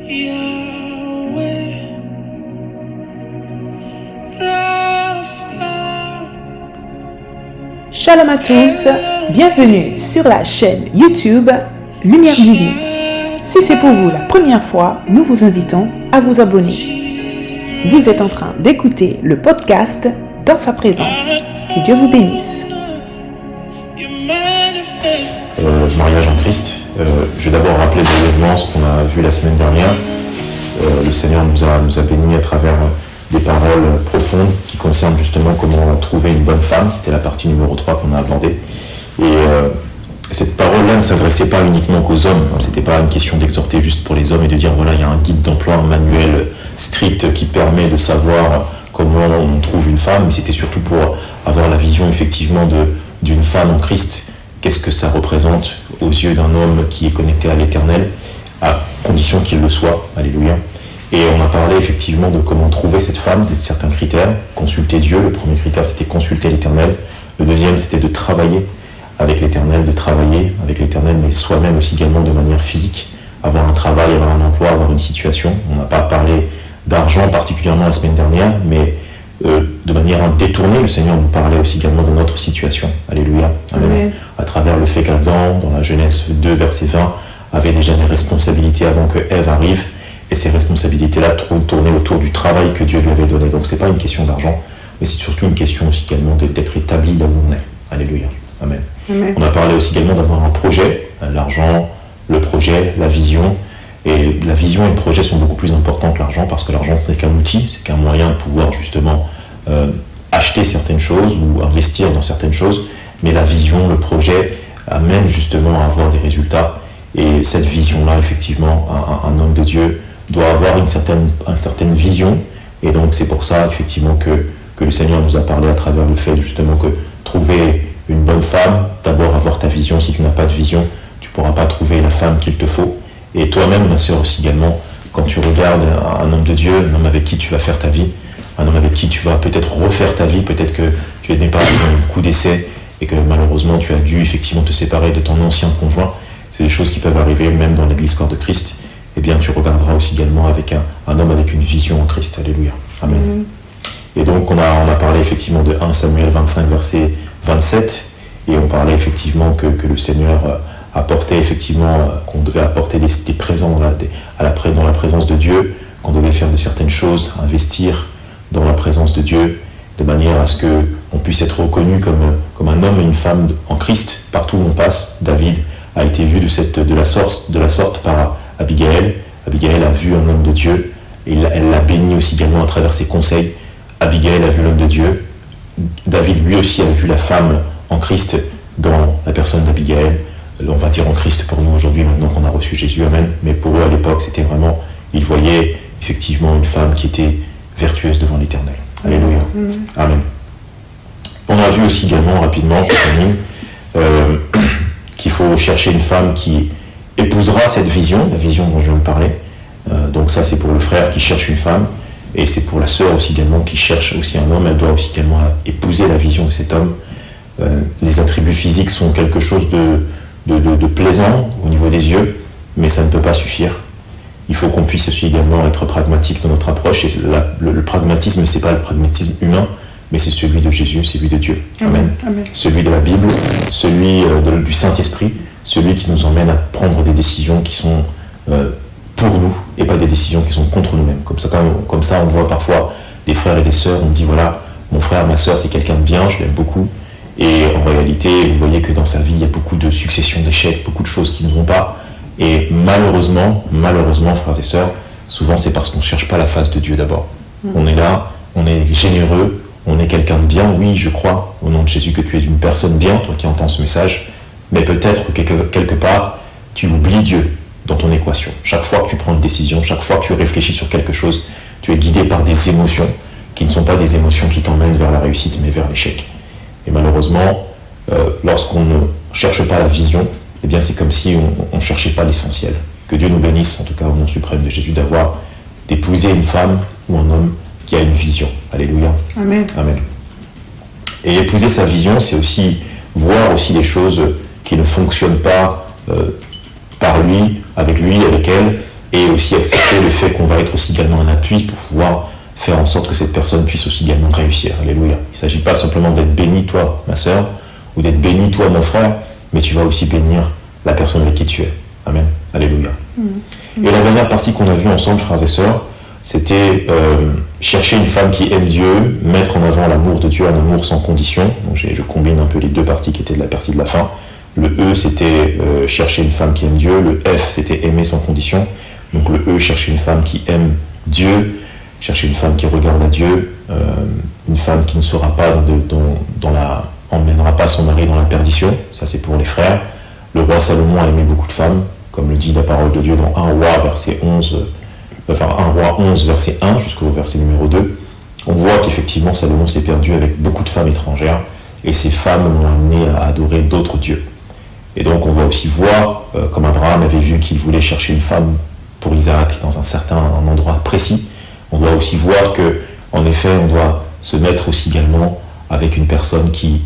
Shalom à tous, bienvenue sur la chaîne YouTube Lumière Divine. Si c'est pour vous la première fois, nous vous invitons à vous abonner. Vous êtes en train d'écouter le podcast Dans sa présence. Que Dieu vous bénisse. Mariage en Christ. Je vais d'abord rappeler brièvement ce qu'on a vu la semaine dernière. Le Seigneur nous a bénis à travers des paroles profondes qui concernent justement comment trouver une bonne femme. C'était la partie numéro 3 qu'on a abordée. Et cette parole-là ne s'adressait pas uniquement qu'aux hommes. C'était pas une question d'exhorter juste pour les hommes et de dire voilà, il y a un guide d'emploi, un manuel strict qui permet de savoir comment on trouve une femme, mais c'était surtout pour avoir la vision effectivement d'une femme en Christ. Qu'est-ce que ça représente aux yeux d'un homme qui est connecté à l'Éternel, à condition qu'il le soit. Alléluia. Et on a parlé effectivement de comment trouver cette femme, de certains critères. Consulter Dieu, le premier critère c'était consulter l'Éternel. Le deuxième c'était de travailler avec l'Éternel, mais soi-même aussi également de manière physique. Avoir un travail, avoir un emploi, avoir une situation. On n'a pas parlé d'argent particulièrement la semaine dernière, mais de manière détournée, le Seigneur nous parlait aussi également de notre situation. Alléluia. Amen. Amen. À travers le fait qu'Adam, dans la Genèse 2, verset 20, avait déjà des responsabilités avant que Ève arrive. Et ces responsabilités-là tournaient autour du travail que Dieu lui avait donné. Donc c'est pas une question d'argent, mais c'est surtout une question aussi également d'être établi là où on est. Alléluia. Amen. Amen. On a parlé aussi également d'avoir un projet, l'argent, le projet, la vision. Et la vision et le projet sont beaucoup plus importants que l'argent, parce que l'argent ce n'est qu'un outil, c'est qu'un moyen de pouvoir justement acheter certaines choses ou investir dans certaines choses. Mais la vision, le projet amène justement à avoir des résultats. Et cette vision-là, effectivement, un homme de Dieu doit avoir une certaine vision, et donc c'est pour ça effectivement que le Seigneur nous a parlé à travers le fait justement que trouver une bonne femme, d'abord avoir ta vision. Si tu n'as pas de vision, tu ne pourras pas trouver la femme qu'il te faut. Et toi-même, ma sœur aussi également, quand tu regardes un homme de Dieu, un homme avec qui tu vas faire ta vie, un homme avec qui tu vas peut-être refaire ta vie, peut-être que tu n'es pas dans un coup d'essai et que malheureusement tu as dû effectivement te séparer de ton ancien conjoint. C'est des choses qui peuvent arriver même dans l'église Corps de Christ. Eh bien, tu regarderas aussi également avec un homme avec une vision en Christ. Alléluia. Amen. Et donc, on a parlé effectivement de 1 Samuel 25, verset 27, et on parlait effectivement que le Seigneur apportait effectivement, qu'on devait apporter des présents dans la présence de Dieu, qu'on devait faire de certaines choses, investir dans la présence de Dieu, de manière à ce qu'on puisse être reconnu comme un homme et une femme en Christ partout où on passe. David a été vu de la sorte par Abigail. Abigail a vu un homme de Dieu, et elle l'a béni aussi également à travers ses conseils. Abigail a vu l'homme de Dieu. David lui aussi a vu la femme en Christ dans la personne d'Abigail. On va dire en Christ pour nous aujourd'hui, maintenant qu'on a reçu Jésus, amen. Mais pour eux à l'époque, c'était vraiment, ils voyaient effectivement une femme qui était vertueuse devant l'Éternel. Alléluia. Amen. On a vu aussi également, rapidement, je termine, qu'il faut chercher une femme qui épousera cette vision, la vision dont je viens de parler. Donc ça, c'est pour le frère qui cherche une femme, et c'est pour la sœur aussi également qui cherche aussi un homme. Elle doit aussi également épouser la vision de cet homme. Les attributs physiques sont quelque chose de plaisant au niveau des yeux, mais ça ne peut pas suffire. Il faut qu'on puisse aussi également être pragmatique dans notre approche, et le pragmatisme, c'est pas le pragmatisme humain, mais c'est celui de Jésus, celui de Dieu. Amen. Amen. Celui de la Bible, celui du Saint-Esprit, celui qui nous emmène à prendre des décisions qui sont pour nous et pas des décisions qui sont contre nous-mêmes. Comme ça, on voit parfois des frères et des sœurs, on dit voilà, mon frère, ma sœur, c'est quelqu'un de bien, je l'aime beaucoup. Et en réalité, vous voyez que dans sa vie, il y a beaucoup de successions d'échecs, beaucoup de choses qui ne vont pas. Et malheureusement, frères et sœurs, souvent c'est parce qu'on ne cherche pas la face de Dieu d'abord. On est là, on est généreux, on est quelqu'un de bien. Oui, je crois au nom de Jésus que tu es une personne bien, toi qui entends ce message, mais peut-être que quelque part, tu oublies Dieu dans ton équation. Chaque fois que tu prends une décision, chaque fois que tu réfléchis sur quelque chose, tu es guidé par des émotions qui ne sont pas des émotions qui t'emmènent vers la réussite, mais vers l'échec. Et malheureusement, lorsqu'on ne cherche pas la vision, eh bien c'est comme si on ne cherchait pas l'essentiel. Que Dieu nous bénisse, en tout cas au nom suprême de Jésus, d'épouser une femme ou un homme qui a une vision. Alléluia. Amen. Amen. Et épouser sa vision, c'est aussi voir aussi les choses qui ne fonctionnent pas par lui, avec elle, et aussi accepter le fait qu'on va être aussi également un appui pour pouvoir faire en sorte que cette personne puisse aussi également réussir. Alléluia. Il ne s'agit pas simplement d'être béni, toi, ma sœur, ou d'être béni, toi, mon frère, mais tu vas aussi bénir la personne avec qui tu es. Amen. Alléluia. Et la dernière partie qu'on a vue ensemble, frères et sœurs, c'était chercher une femme qui aime Dieu, mettre en avant l'amour de Dieu, un amour sans condition. Donc je combine un peu les deux parties qui étaient de la partie de la fin. Le E, c'était chercher une femme qui aime Dieu. Le F, c'était aimer sans condition. Donc le E, chercher une femme qui aime Dieu, chercher une femme qui regarde à Dieu, une femme qui ne sera pas emmènera pas son mari dans la perdition. Ça, c'est pour les frères. Le roi Salomon a aimé beaucoup de femmes, comme le dit la parole de Dieu dans 1 roi, verset 11, 1 roi 11, verset 1 jusqu'au verset numéro 2. On voit qu'effectivement, Salomon s'est perdu avec beaucoup de femmes étrangères, et ces femmes l'ont amené à adorer d'autres dieux. Et donc, on va aussi voir, comme Abraham avait vu qu'il voulait chercher une femme pour Isaac dans un endroit précis, on doit aussi voir que, en effet, on doit se mettre aussi également avec une personne qui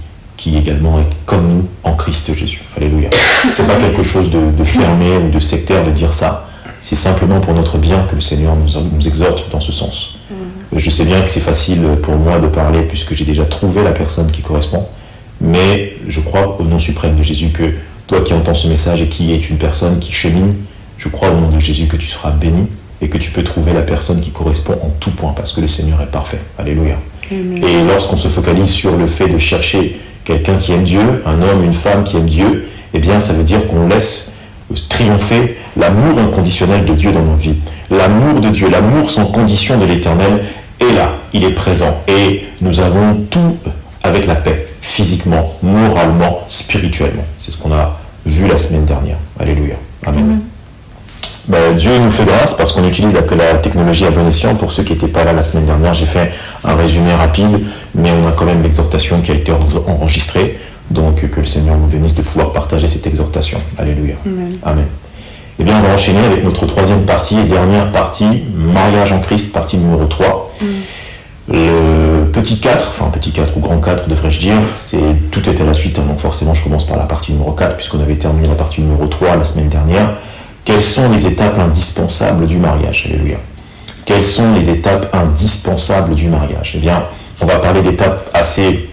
également est comme nous en Christ Jésus. Alléluia. C'est pas quelque chose de fermé ou de sectaire de dire ça. C'est simplement pour notre bien que le Seigneur nous exhorte dans ce sens. Je sais bien que c'est facile pour moi de parler puisque j'ai déjà trouvé la personne qui correspond, mais je crois au nom suprême de Jésus que toi qui entends ce message et qui es une personne qui chemine, je crois au nom de Jésus que tu seras béni et que tu peux trouver la personne qui correspond en tout point parce que le Seigneur est parfait. Alléluia. Amen. Et lorsqu'on se focalise sur le fait de chercher quelqu'un qui aime Dieu, un homme, une femme qui aime Dieu, eh bien ça veut dire qu'on laisse triompher l'amour inconditionnel de Dieu dans nos vies. L'amour de Dieu, l'amour sans condition de l'Éternel est là, il est présent. Et nous avons tout avec la paix, physiquement, moralement, spirituellement. C'est ce qu'on a vu la semaine dernière. Alléluia. Amen. Dieu nous fait grâce parce qu'on utilise la technologie à bon escient. Pour ceux qui n'étaient pas là la semaine dernière, j'ai fait un résumé rapide, mais on a quand même l'exhortation qui a été enregistrée. Donc que le Seigneur nous bénisse de pouvoir partager cette exhortation. Alléluia. Amen. Eh bien, on va enchaîner avec notre troisième partie et dernière partie, mariage en Christ, partie numéro 3. Le petit 4 ou grand 4 devrais-je dire, tout est à la suite, hein, donc forcément je commence par la partie numéro 4 puisqu'on avait terminé la partie numéro 3 la semaine dernière. Quelles sont les étapes indispensables du mariage? Alléluia. Quelles sont les étapes indispensables du mariage? Eh bien, on va parler d'étapes assez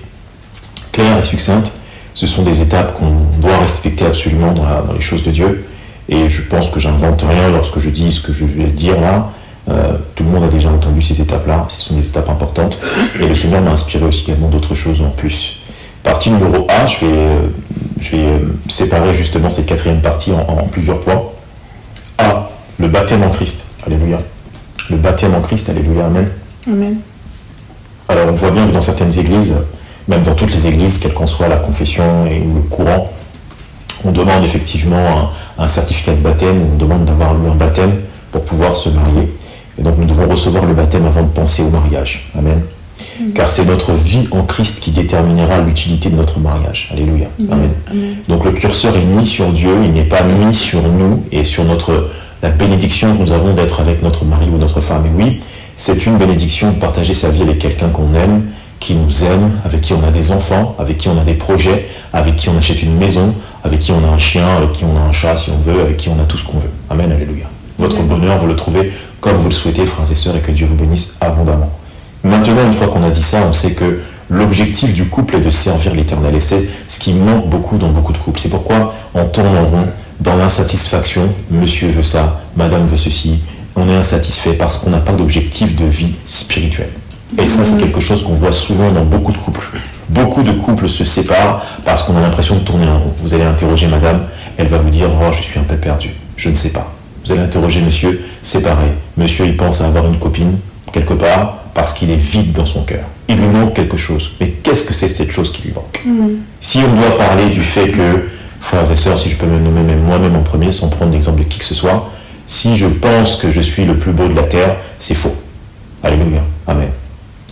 claires et succinctes. Ce sont des étapes qu'on doit respecter absolument dans les choses de Dieu. Et je pense que j'invente rien lorsque je dis ce que je vais dire là. Tout le monde a déjà entendu ces étapes-là. Ce sont des étapes importantes. Et le Seigneur m'a inspiré aussi également d'autres choses en plus. Partie numéro A, je vais séparer justement cette quatrième partie en plusieurs points. A, le baptême en Christ. Alléluia. Le baptême en Christ. Alléluia. Amen. Amen. Alors on voit bien que dans certaines églises, même dans toutes les églises, quelle qu'en soit la confession et le courant, on demande effectivement un certificat de baptême, on demande d'avoir eu un baptême pour pouvoir se marier. Et donc nous devons recevoir le baptême avant de penser au mariage. Amen. Car c'est notre vie en Christ qui déterminera l'utilité de notre mariage. Alléluia. Amen. Donc le curseur est mis sur Dieu, il n'est pas mis sur nous et sur la bénédiction que nous avons d'être avec notre mari ou notre femme. Et oui, c'est une bénédiction de partager sa vie avec quelqu'un qu'on aime, qui nous aime, avec qui on a des enfants, avec qui on a des projets, avec qui on achète une maison, avec qui on a un chien, avec qui on a un chat si on veut, avec qui on a tout ce qu'on veut. Amen, alléluia. Votre bonheur, vous le trouvez comme vous le souhaitez, frères et sœurs, et que Dieu vous bénisse abondamment. Maintenant, une fois qu'on a dit ça, on sait que l'objectif du couple est de servir l'Éternel. Et c'est ce qui manque beaucoup dans beaucoup de couples. C'est pourquoi on tourne en rond dans l'insatisfaction. Monsieur veut ça, madame veut ceci. On est insatisfait parce qu'on n'a pas d'objectif de vie spirituelle. Et ça, c'est quelque chose qu'on voit souvent dans beaucoup de couples. Beaucoup de couples se séparent parce qu'on a l'impression de tourner en rond. Vous allez interroger madame, elle va vous dire « Oh, je suis un peu perdu, je ne sais pas ». Vous allez interroger monsieur, c'est pareil. Monsieur, il pense à avoir une copine, quelque part, parce qu'il est vide dans son cœur. Il lui manque quelque chose. Mais qu'est-ce que c'est cette chose qui lui manque? Si on doit parler du fait que, frères et sœurs, si je peux me nommer même moi-même en premier, sans prendre l'exemple de qui que ce soit, si je pense que je suis le plus beau de la terre, c'est faux. Alléluia. Amen.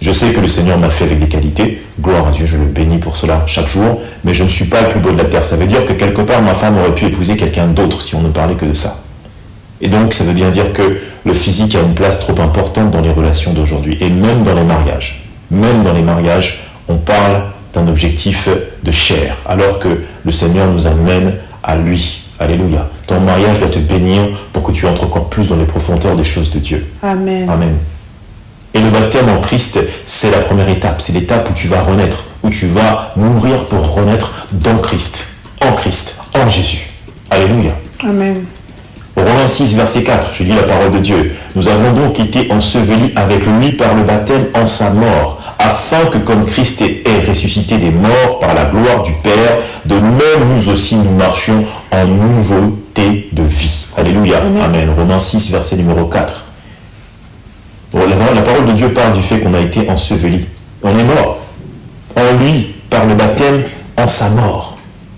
Je sais que le Seigneur m'a fait avec des qualités, gloire à Dieu, je le bénis pour cela chaque jour, mais je ne suis pas le plus beau de la terre. Ça veut dire que quelque part, ma femme aurait pu épouser quelqu'un d'autre si on ne parlait que de ça. Et donc, ça veut bien dire que le physique a une place trop importante dans les relations d'aujourd'hui, et même dans les mariages. Même dans les mariages, on parle d'un objectif de chair, alors que le Seigneur nous amène à lui. Alléluia. Ton mariage doit te bénir pour pour que tu entres encore plus dans les profondeurs des choses de Dieu. Amen. Amen. Et le baptême en Christ, c'est la première étape. C'est l'étape où tu vas renaître, où tu vas mourir pour renaître dans Christ, en Jésus. Alléluia. Amen. Romains 6, verset 4, je lis la parole de Dieu. Nous avons donc été ensevelis avec lui par le baptême en sa mort, afin que comme Christ est ressuscité des morts par la gloire du Père, de même nous aussi nous marchions en nouveauté de vie. Alléluia. Amen. Romains 6, verset numéro 4. La parole de Dieu parle du fait qu'on a été ensevelis. On est mort. En lui, par le baptême, en sa mort.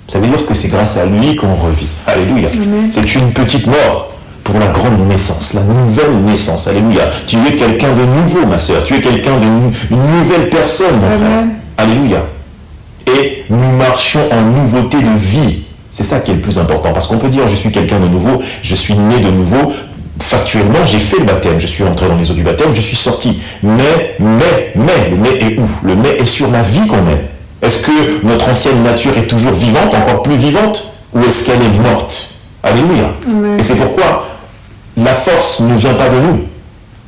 Ça veut dire que c'est grâce à lui qu'on revit. Alléluia. C'est une petite mort pour la grande naissance, la nouvelle naissance. Alléluia. Tu es quelqu'un de nouveau, ma sœur. Tu es quelqu'un une nouvelle personne, mon frère. Alléluia. Et nous marchions en nouveauté de vie. C'est ça qui est le plus important. Parce qu'on peut dire, je suis quelqu'un de nouveau, je suis né de nouveau. Factuellement, j'ai fait le baptême, je suis entré dans les eaux du baptême, je suis sorti. Mais, le mais est où? Le mais est sur la vie qu'on mène. Est-ce que notre ancienne nature est toujours vivante, encore plus vivante, ou est-ce qu'elle est morte? Alléluia. Et c'est pourquoi la force ne vient pas de nous.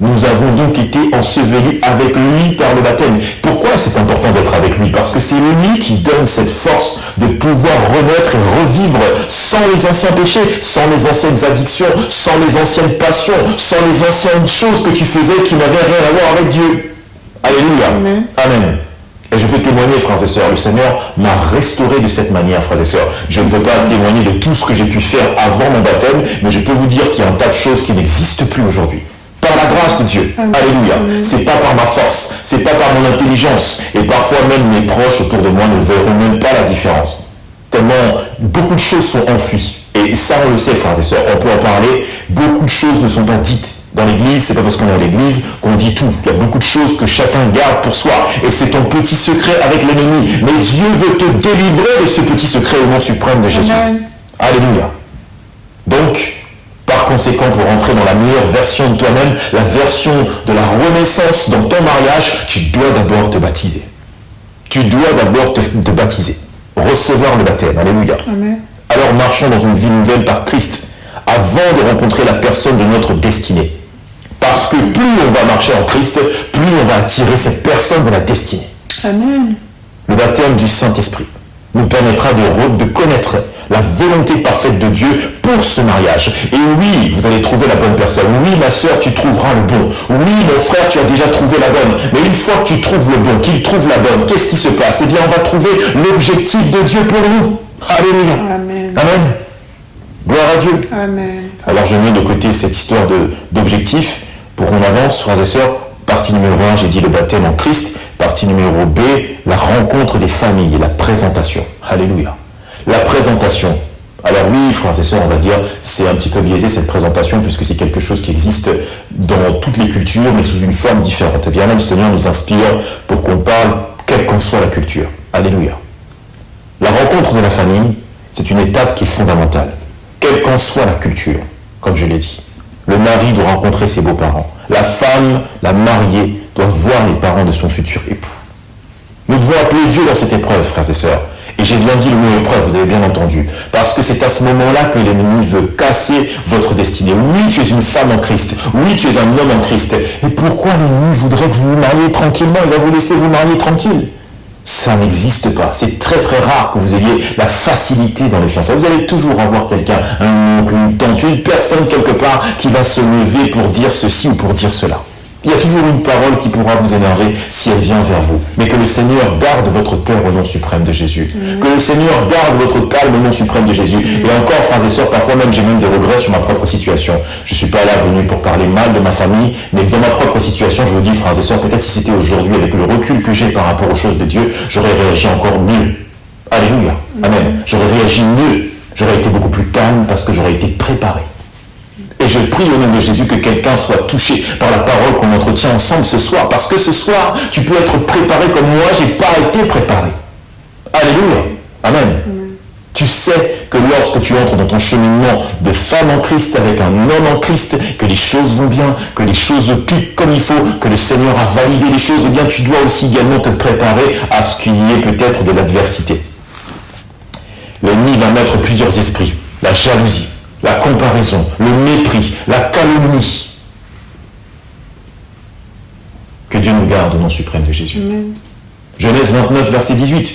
Nous avons donc été ensevelis avec lui par le baptême. Pourquoi c'est important d'être avec lui? Parce que c'est lui qui donne cette force de pouvoir renaître et revivre sans les anciens péchés, sans les anciennes addictions, sans les anciennes passions, sans les anciennes choses que tu faisais qui n'avaient rien à voir avec Dieu. Alléluia. Amen. Et je peux témoigner, frères et sœurs, le Seigneur m'a restauré de cette manière, frères et sœurs. Je ne peux pas témoigner de tout ce que j'ai pu faire avant mon baptême, mais je peux vous dire qu'il y a un tas de choses qui n'existent plus aujourd'hui. Par la grâce de Dieu. Alléluia. C'est pas par ma force, c'est pas par mon intelligence. Et parfois même mes proches autour de moi ne verront même pas la différence. Tellement beaucoup de choses sont enfuies. Et ça on le sait, frères et sœurs, on peut en parler. Beaucoup de choses ne sont pas dites dans l'église, c'est pas parce qu'on est à l'église qu'on dit tout. Il y a beaucoup de choses que chacun garde pour soi. Et c'est ton petit secret avec l'ennemi. Mais Dieu veut te délivrer de ce petit secret au nom suprême de Jésus. Alléluia. Donc, par conséquent, pour entrer dans la meilleure version de toi-même, la version de la renaissance dans ton mariage, tu dois d'abord te baptiser. Tu dois d'abord te baptiser. Recevoir le baptême. Alléluia. Amen. Alors marchons dans une vie nouvelle par Christ, avant de rencontrer la personne de notre destinée. Parce que plus on va marcher en Christ, plus on va attirer cette personne de la destinée. Amen. Le baptême du Saint-Esprit nous permettra de connaître la volonté parfaite de Dieu pour ce mariage. Et oui, vous allez trouver la bonne personne. Oui, ma sœur, tu trouveras le bon. Oui, mon frère, tu as déjà trouvé la bonne. Mais une fois que tu trouves le bon, qu'il trouve la bonne, qu'est-ce qui se passe? Eh bien, on va trouver l'objectif de Dieu pour nous. Alléluia. Amen. Amen. Gloire à Dieu. Amen. Alors, je mets de côté cette histoire d'objectif pour qu'on avance, frères et sœurs. Partie numéro 1, j'ai dit le baptême en Christ. Partie numéro B, la rencontre des familles et la présentation. Alléluia. La présentation. Alors oui, frères et sœurs, on va dire, c'est un petit peu biaisé cette présentation, puisque c'est quelque chose qui existe dans toutes les cultures, mais sous une forme différente. Et bien là, le Seigneur nous inspire pour qu'on parle, quelle qu'en soit la culture. Alléluia. La rencontre de la famille, c'est une étape qui est fondamentale. Quelle qu'en soit la culture, comme je l'ai dit. Le mari doit rencontrer ses beaux-parents. La femme, la mariée, doit voir les parents de son futur époux. Nous devons appeler Dieu dans cette épreuve, frères et sœurs. Et j'ai bien dit le mot épreuve, vous avez bien entendu. Parce que c'est à ce moment-là que l'ennemi veut casser votre destinée. Oui, tu es une femme en Christ. Oui, tu es un homme en Christ. Et pourquoi l'ennemi voudrait que vous vous mariez tranquillement? Il va vous laisser vous marier tranquille. Ça n'existe pas. C'est très très rare que vous ayez la facilité dans les fiançailles. Vous allez toujours avoir quelqu'un, un oncle, une tante, une personne quelque part qui va se lever pour dire ceci ou pour dire cela. Il y a toujours une parole qui pourra vous énerver si elle vient vers vous. Mais que le Seigneur garde votre cœur au nom suprême de Jésus. Que le Seigneur garde votre calme au nom suprême de Jésus. Et encore, frères et sœurs, parfois même j'ai même des regrets sur ma propre situation. Je ne suis pas là venu pour parler mal de ma famille, mais dans ma propre situation, je vous dis, frères et sœurs, peut-être si c'était aujourd'hui, avec le recul que j'ai par rapport aux choses de Dieu, j'aurais réagi encore mieux. Alléluia. Amen. J'aurais réagi mieux. J'aurais été beaucoup plus calme parce que j'aurais été préparé. Et je prie au nom de Jésus que quelqu'un soit touché par la parole qu'on entretient ensemble ce soir. Parce que ce soir, tu peux être préparé comme moi, je n'ai pas été préparé. Alléluia. Amen. Tu sais que lorsque tu entres dans ton cheminement de femme en Christ avec un homme en Christ, que les choses vont bien, que les choses cliquent comme il faut, que le Seigneur a validé les choses, eh bien tu dois aussi également te préparer à ce qu'il y ait peut-être de l'adversité. L'ennemi va mettre plusieurs esprits. La jalousie, la comparaison, le mépris, la calomnie. Que Dieu nous garde au nom suprême de Jésus. Amen. Genèse 29, verset 18.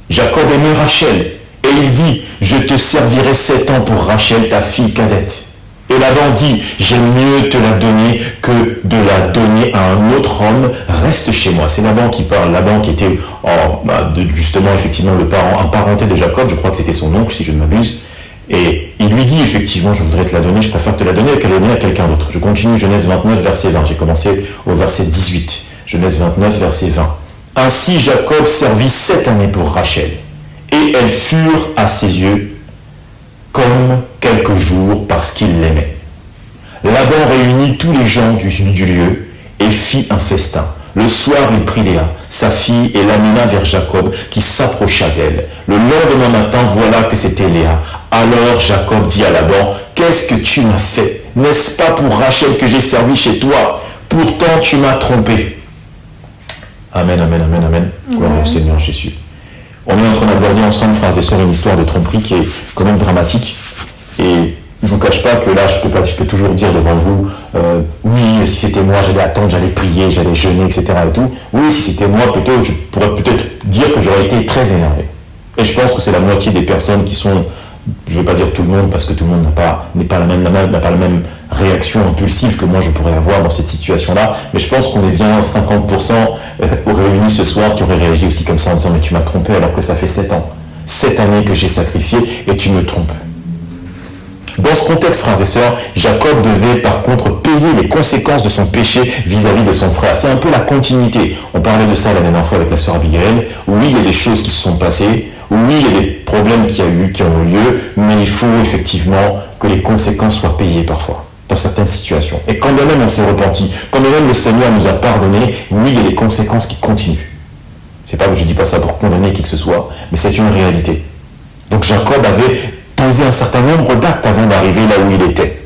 Jacob aimait Rachel et il dit, je te servirai 7 ans pour Rachel, ta fille cadette. Et Laban dit, j'aime mieux te la donner que de la donner à un autre homme, reste chez moi. C'est Laban qui parle, Laban qui était justement effectivement le parent, un parenté de Jacob, je crois que c'était son oncle si je ne m'abuse. Et il lui dit effectivement, je voudrais te la donner, je préfère te la donner qu'à la donner à quelqu'un d'autre. Je continue, Genèse 29, verset 20, j'ai commencé au verset 18. Genèse 29, verset 20. Ainsi Jacob servit 7 années pour Rachel, et elles furent à ses yeux comme quelques jours parce qu'il l'aimait. Laban réunit tous les gens du lieu et fit un festin. Le soir, il prit Léa, sa fille, et l'amena vers Jacob, qui s'approcha d'elle. Le lendemain matin, voilà que c'était Léa. Alors Jacob dit à Laban, « Qu'est-ce que tu m'as fait? N'est-ce pas pour Rachel que j'ai servi chez toi? Pourtant, tu m'as trompé. » Amen, amen, amen, amen. Gloire au Seigneur Jésus. On est en train d'aborder ensemble, frères et sœurs, une histoire de tromperie qui est quand même dramatique. Et je ne vous cache pas que là, je peux toujours dire devant vous, oui, si c'était moi, j'allais attendre, j'allais prier, j'allais jeûner, etc. et tout. Oui, si c'était moi, je pourrais peut-être dire que j'aurais été très énervé. Et je pense que c'est la moitié des personnes qui sont, je ne vais pas dire tout le monde, parce que tout le monde n'a pas la même réaction impulsive que moi je pourrais avoir dans cette situation-là, mais je pense qu'on est bien 50% réunis ce soir qui auraient réagi aussi comme ça en disant, mais tu m'as trompé alors que ça fait 7 ans. 7 années que j'ai sacrifié et tu me trompes. Dans ce contexte, frères et sœurs, Jacob devait par contre payer les conséquences de son péché vis-à-vis de son frère. C'est un peu la continuité. On parlait de ça la dernière fois avec la sœur Abigail. Oui, il y a des choses qui se sont passées. Oui, il y a des problèmes qui ont eu lieu, mais il faut effectivement que les conséquences soient payées parfois, dans certaines situations. Et quand bien même on s'est repenti, quand bien même le Seigneur nous a pardonné, oui, il y a des conséquences qui continuent. C'est pas que je dis pas ça pour condamner qui que ce soit, mais c'est une réalité. Donc Jacob avait posé un certain nombre d'actes avant d'arriver là où il était.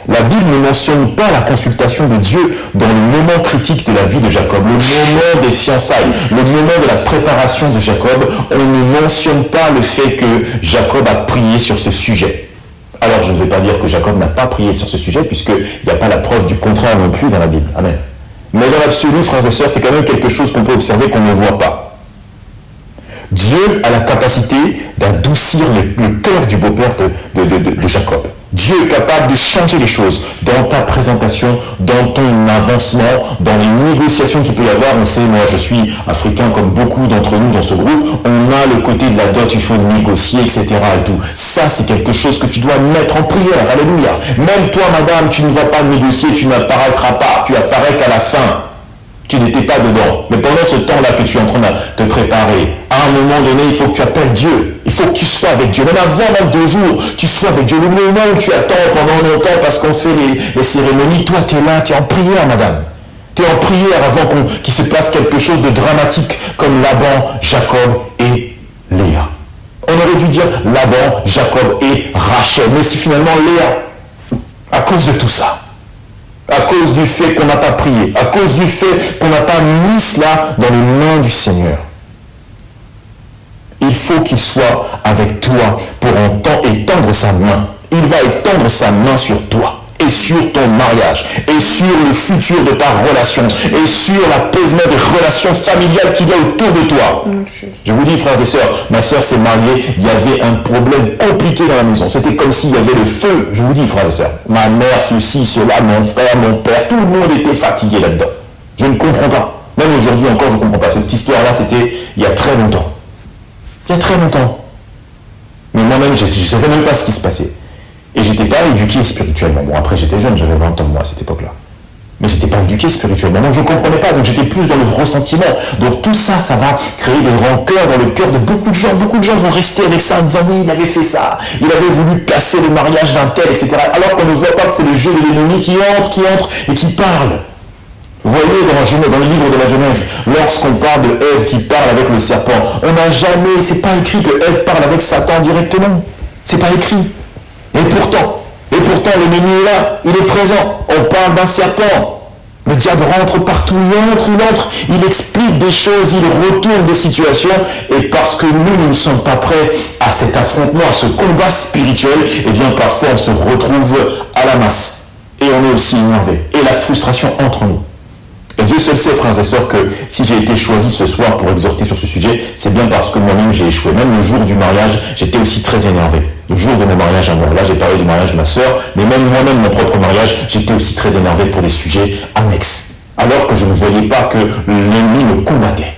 La Bible ne mentionne pas la consultation de Dieu dans le moment critique de la vie de Jacob, le moment des fiançailles, le moment de la préparation de Jacob. On ne mentionne pas le fait que Jacob a prié sur ce sujet. Alors je ne vais pas dire que Jacob n'a pas prié sur ce sujet, puisqu'il n'y a pas la preuve du contraire non plus dans la Bible. Amen. Mais dans l'absolu, frères et sœurs, c'est quand même quelque chose qu'on peut observer qu'on ne voit pas. Dieu a la capacité d'adoucir le cœur du beau-père de Jacob. Dieu est capable de changer les choses dans ta présentation, dans ton avancement, dans les négociations qu'il peut y avoir. On sait, moi je suis africain comme beaucoup d'entre nous dans ce groupe, on a le côté de la dot, il faut négocier, etc. et tout. Ça, c'est quelque chose que tu dois mettre en prière. Alléluia. Même toi, madame, tu ne vas pas négocier, tu n'apparaîtras pas, tu apparais qu'à la fin. Tu n'étais pas dedans. Mais pendant ce temps-là que tu es en train de te préparer, à un moment donné, il faut que tu appelles Dieu. Il faut que tu sois avec Dieu. Même avant 22 jours, tu sois avec Dieu. Le moment où tu attends pendant longtemps parce qu'on fait les cérémonies, toi, tu es là, tu es en prière, madame. Tu es en prière avant qu'il se passe quelque chose de dramatique comme Laban, Jacob et Léa. On aurait dû dire Laban, Jacob et Rachel. Mais c'est finalement Léa. À cause de tout ça. À cause du fait qu'on n'a pas prié, à cause du fait qu'on n'a pas mis cela dans les mains du Seigneur. Il faut qu'il soit avec toi pour étendre sa main. Il va étendre sa main sur toi et sur ton mariage et sur le futur de ta relation et sur l'apaisement des relations familiales qu'il y a autour de toi. Je vous dis, frères et sœurs, ma sœur s'est mariée, il y avait un problème compliqué dans la maison. C'était comme s'il y avait le feu. Je vous dis, frères et sœurs, ma mère, ceci, cela, mon frère, mon père, tout le monde était fatigué là-dedans. Je ne comprends pas. Même aujourd'hui encore, je ne comprends pas. Cette histoire-là, c'était il y a très longtemps. Il y a très longtemps. Mais moi-même, je ne savais même pas ce qui se passait. Et je n'étais pas éduqué spirituellement. Bon, après, j'étais jeune, j'avais 20 ans, moi, à cette époque-là. Mais je n'étais pas éduqué spirituellement, donc je ne comprenais pas, donc j'étais plus dans le ressentiment. Donc tout ça, ça va créer des rancœurs dans le cœur de beaucoup de gens. Beaucoup de gens vont rester avec ça en disant, oui, il avait fait ça, il avait voulu casser le mariage d'un tel, etc. Alors qu'on ne voit pas que c'est le jeu de l'ennemi qui entre et qui parle. Vous voyez dans le livre de la Genèse, lorsqu'on parle de Ève qui parle avec le serpent, on n'a jamais, c'est pas écrit que Ève parle avec Satan directement. C'est pas écrit. Et pourtant, l'ennemi est là, il est présent. On parle d'un serpent. Le diable rentre partout, il entre, il explique des choses, il retourne des situations. Et parce que nous ne sommes pas prêts à cet affrontement, à ce combat spirituel, eh bien parfois on se retrouve à la masse. et on est aussi énervé. Et la frustration entre nous. Et Dieu seul sait, frères et sœurs, que si j'ai été choisi ce soir pour exhorter sur ce sujet, c'est bien parce que moi-même j'ai échoué. Même le jour du mariage, j'étais aussi très énervé. Le jour de mon mariage à moi, là j'ai parlé du mariage de ma sœur, mais même moi-même, mon propre mariage, j'étais aussi très énervé pour des sujets annexes. Alors que je ne voyais pas que l'ennemi me combattait.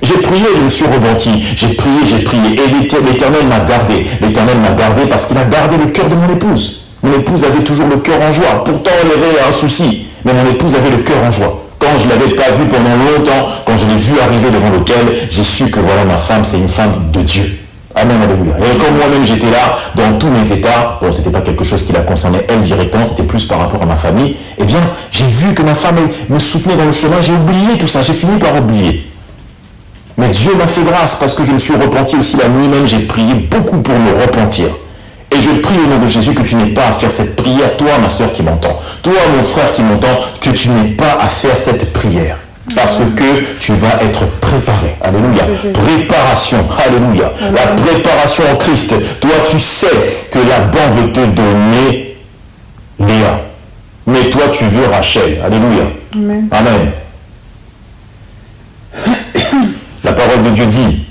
J'ai prié, je me suis repenti. J'ai prié, et l'Éternel m'a gardé. L'Éternel m'a gardé parce qu'il a gardé le cœur de mon épouse. Mon épouse avait toujours le cœur en joie. Pourtant, elle avait un souci. Mais mon épouse avait le cœur en joie. Quand je ne l'avais pas vue pendant longtemps, quand je l'ai vue arriver devant l'autel, j'ai su que voilà, ma femme, c'est une femme de Dieu. Amen, alléluia. Et quand moi-même j'étais là, dans tous mes états, bon, c'était pas quelque chose qui la concernait elle directement, c'était plus par rapport à ma famille, eh bien, j'ai vu que ma femme me soutenait dans le chemin, j'ai oublié tout ça, j'ai fini par oublier. Mais Dieu m'a fait grâce parce que je me suis repenti aussi la nuit même, j'ai prié beaucoup pour me repentir. Et je prie au nom de Jésus que tu n'aies pas à faire cette prière, toi ma soeur qui m'entend, toi mon frère qui m'entend, que tu n'aies pas à faire cette prière. Parce que tu vas être préparé. Alléluia. Préparation. Alléluia. La préparation en Christ. Toi tu sais que Laban veut te donner Léa. Mais toi tu veux Rachel. Alléluia. Amen. Amen. La parole de Dieu dit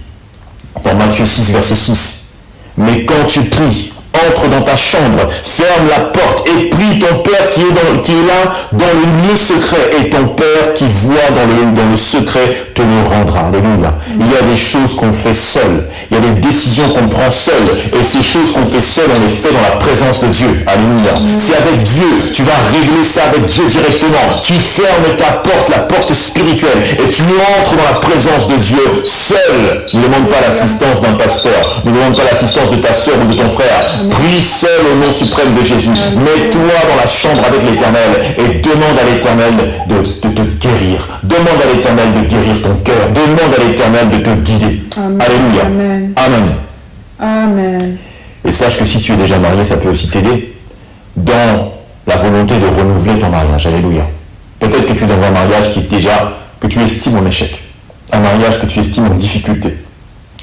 dans Matthieu 6, verset 6, mais quand tu pries, entre dans ta chambre, ferme la porte et prie ton Père qui est là dans le lieu secret, et ton Père qui voit dans le secret te le rendra. Alléluia. Il y a des choses qu'on fait seul, il y a des décisions qu'on prend seul, et ces choses qu'on fait seul, on les fait dans la présence de Dieu. Alléluia. C'est avec Dieu, tu vas régler ça avec Dieu directement. Tu fermes ta porte, la porte spirituelle, et tu entres dans la présence de Dieu seul. Ne demande pas l'assistance d'un pasteur, ne demande pas l'assistance de ta soeur ou de ton frère. Prie seul au nom suprême de Jésus. Mets-toi dans la chambre avec l'Éternel et demande à l'Éternel de te guérir. Demande à l'Éternel de guérir ton cœur. Demande à l'Éternel de te guider. Amen. Alléluia. Amen. Amen. Amen. Et sache que si tu es déjà marié, ça peut aussi t'aider dans la volonté de renouveler ton mariage. Alléluia. Peut-être que tu es dans un mariage que tu estimes en échec. Un mariage que tu estimes en difficulté.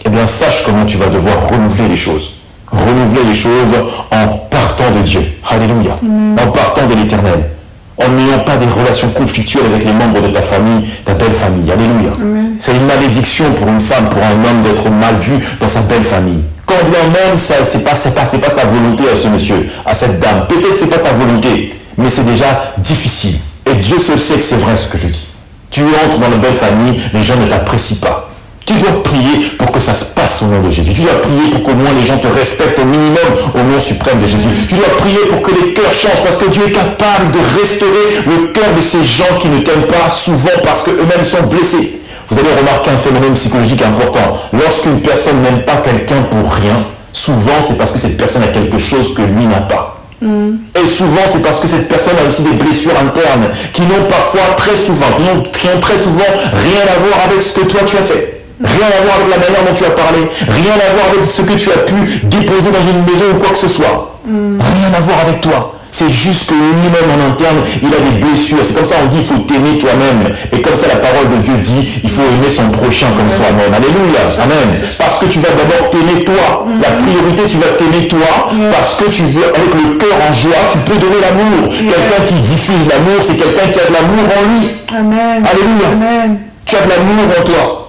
Eh bien, sache comment tu vas devoir renouveler les choses. Renouveler les choses en partant de Dieu. Alléluia. En partant de l'Éternel. En n'ayant pas des relations conflictuelles avec les membres de ta famille, ta belle famille. Alléluia. C'est une malédiction pour une femme, pour un homme d'être mal vu dans sa belle famille. Quand bien même, c'est pas sa volonté à ce monsieur, à cette dame. Peut-être que c'est pas ta volonté, mais c'est déjà difficile. Et Dieu seul sait que c'est vrai ce que je dis. Tu entres dans la belle famille, les gens ne t'apprécient pas. Tu dois prier pour que ça se passe au nom de Jésus. Tu dois prier pour qu'au moins les gens te respectent au minimum au nom suprême de Jésus. Tu dois prier pour que les cœurs changent parce que Dieu est capable de restaurer le cœur de ces gens qui ne t'aiment pas souvent parce qu'eux-mêmes sont blessés. Vous allez remarquer un phénomène psychologique important. Lorsqu'une personne n'aime pas quelqu'un pour rien, souvent c'est parce que cette personne a quelque chose que lui n'a pas. Et souvent c'est parce que cette personne a aussi des blessures internes qui n'ont parfois très souvent rien à voir avec ce que toi tu as fait. Rien à voir avec la manière dont tu as parlé, rien à voir avec ce que tu as pu déposer dans une maison ou quoi que ce soit. Rien à voir avec toi. C'est juste que lui-même en interne, il a des blessures. C'est comme ça on dit, il faut t'aimer toi-même. Et comme ça la parole de Dieu dit, il faut aimer son prochain comme soi-même. Alléluia. Amen. Parce que tu vas d'abord t'aimer toi. La priorité, tu vas t'aimer toi. Parce que tu veux, avec le cœur en joie, tu peux donner l'amour. Quelqu'un qui diffuse l'amour, c'est quelqu'un qui a de l'amour en lui. Amen. Alléluia. Amen. Tu as de l'amour en toi.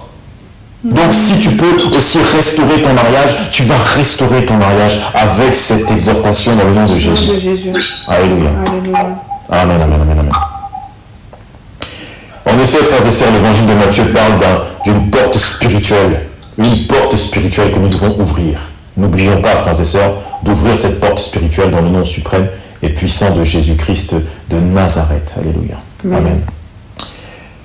Donc si tu peux aussi restaurer ton mariage, tu vas restaurer ton mariage avec cette exhortation dans le nom de Jésus. Nom de Jésus. Alléluia. Alléluia. Amen, amen, amen, amen. En effet, frères et sœurs, l'évangile de Matthieu parle d'une porte spirituelle. Une porte spirituelle que nous devons ouvrir. N'oublions pas, frères et sœurs, d'ouvrir cette porte spirituelle dans le nom suprême et puissant de Jésus-Christ de Nazareth. Alléluia. Amen.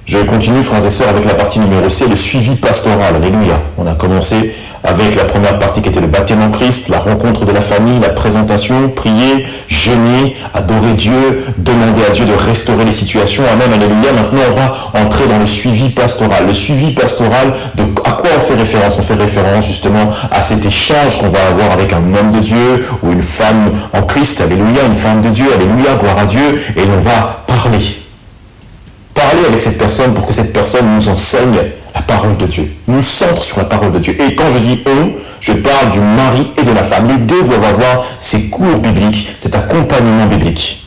Je continue, frères et sœurs, avec la partie numéro C, le suivi pastoral. Alléluia. On a commencé avec la première partie qui était le baptême en Christ, la rencontre de la famille, la présentation, prier, jeûner, adorer Dieu, demander à Dieu de restaurer les situations. Amen, alléluia. Maintenant, on va entrer dans le suivi pastoral. Le suivi pastoral, à quoi on fait référence? On fait référence justement à cet échange qu'on va avoir avec un homme de Dieu ou une femme en Christ. Alléluia, une femme de Dieu. Alléluia, gloire à Dieu. Et on va parler avec cette personne pour que cette personne nous enseigne la parole de Dieu, nous centre sur la parole de Dieu. Et quand je dis on, je parle du mari et de la femme. Les deux doivent avoir ces cours bibliques, cet accompagnement biblique.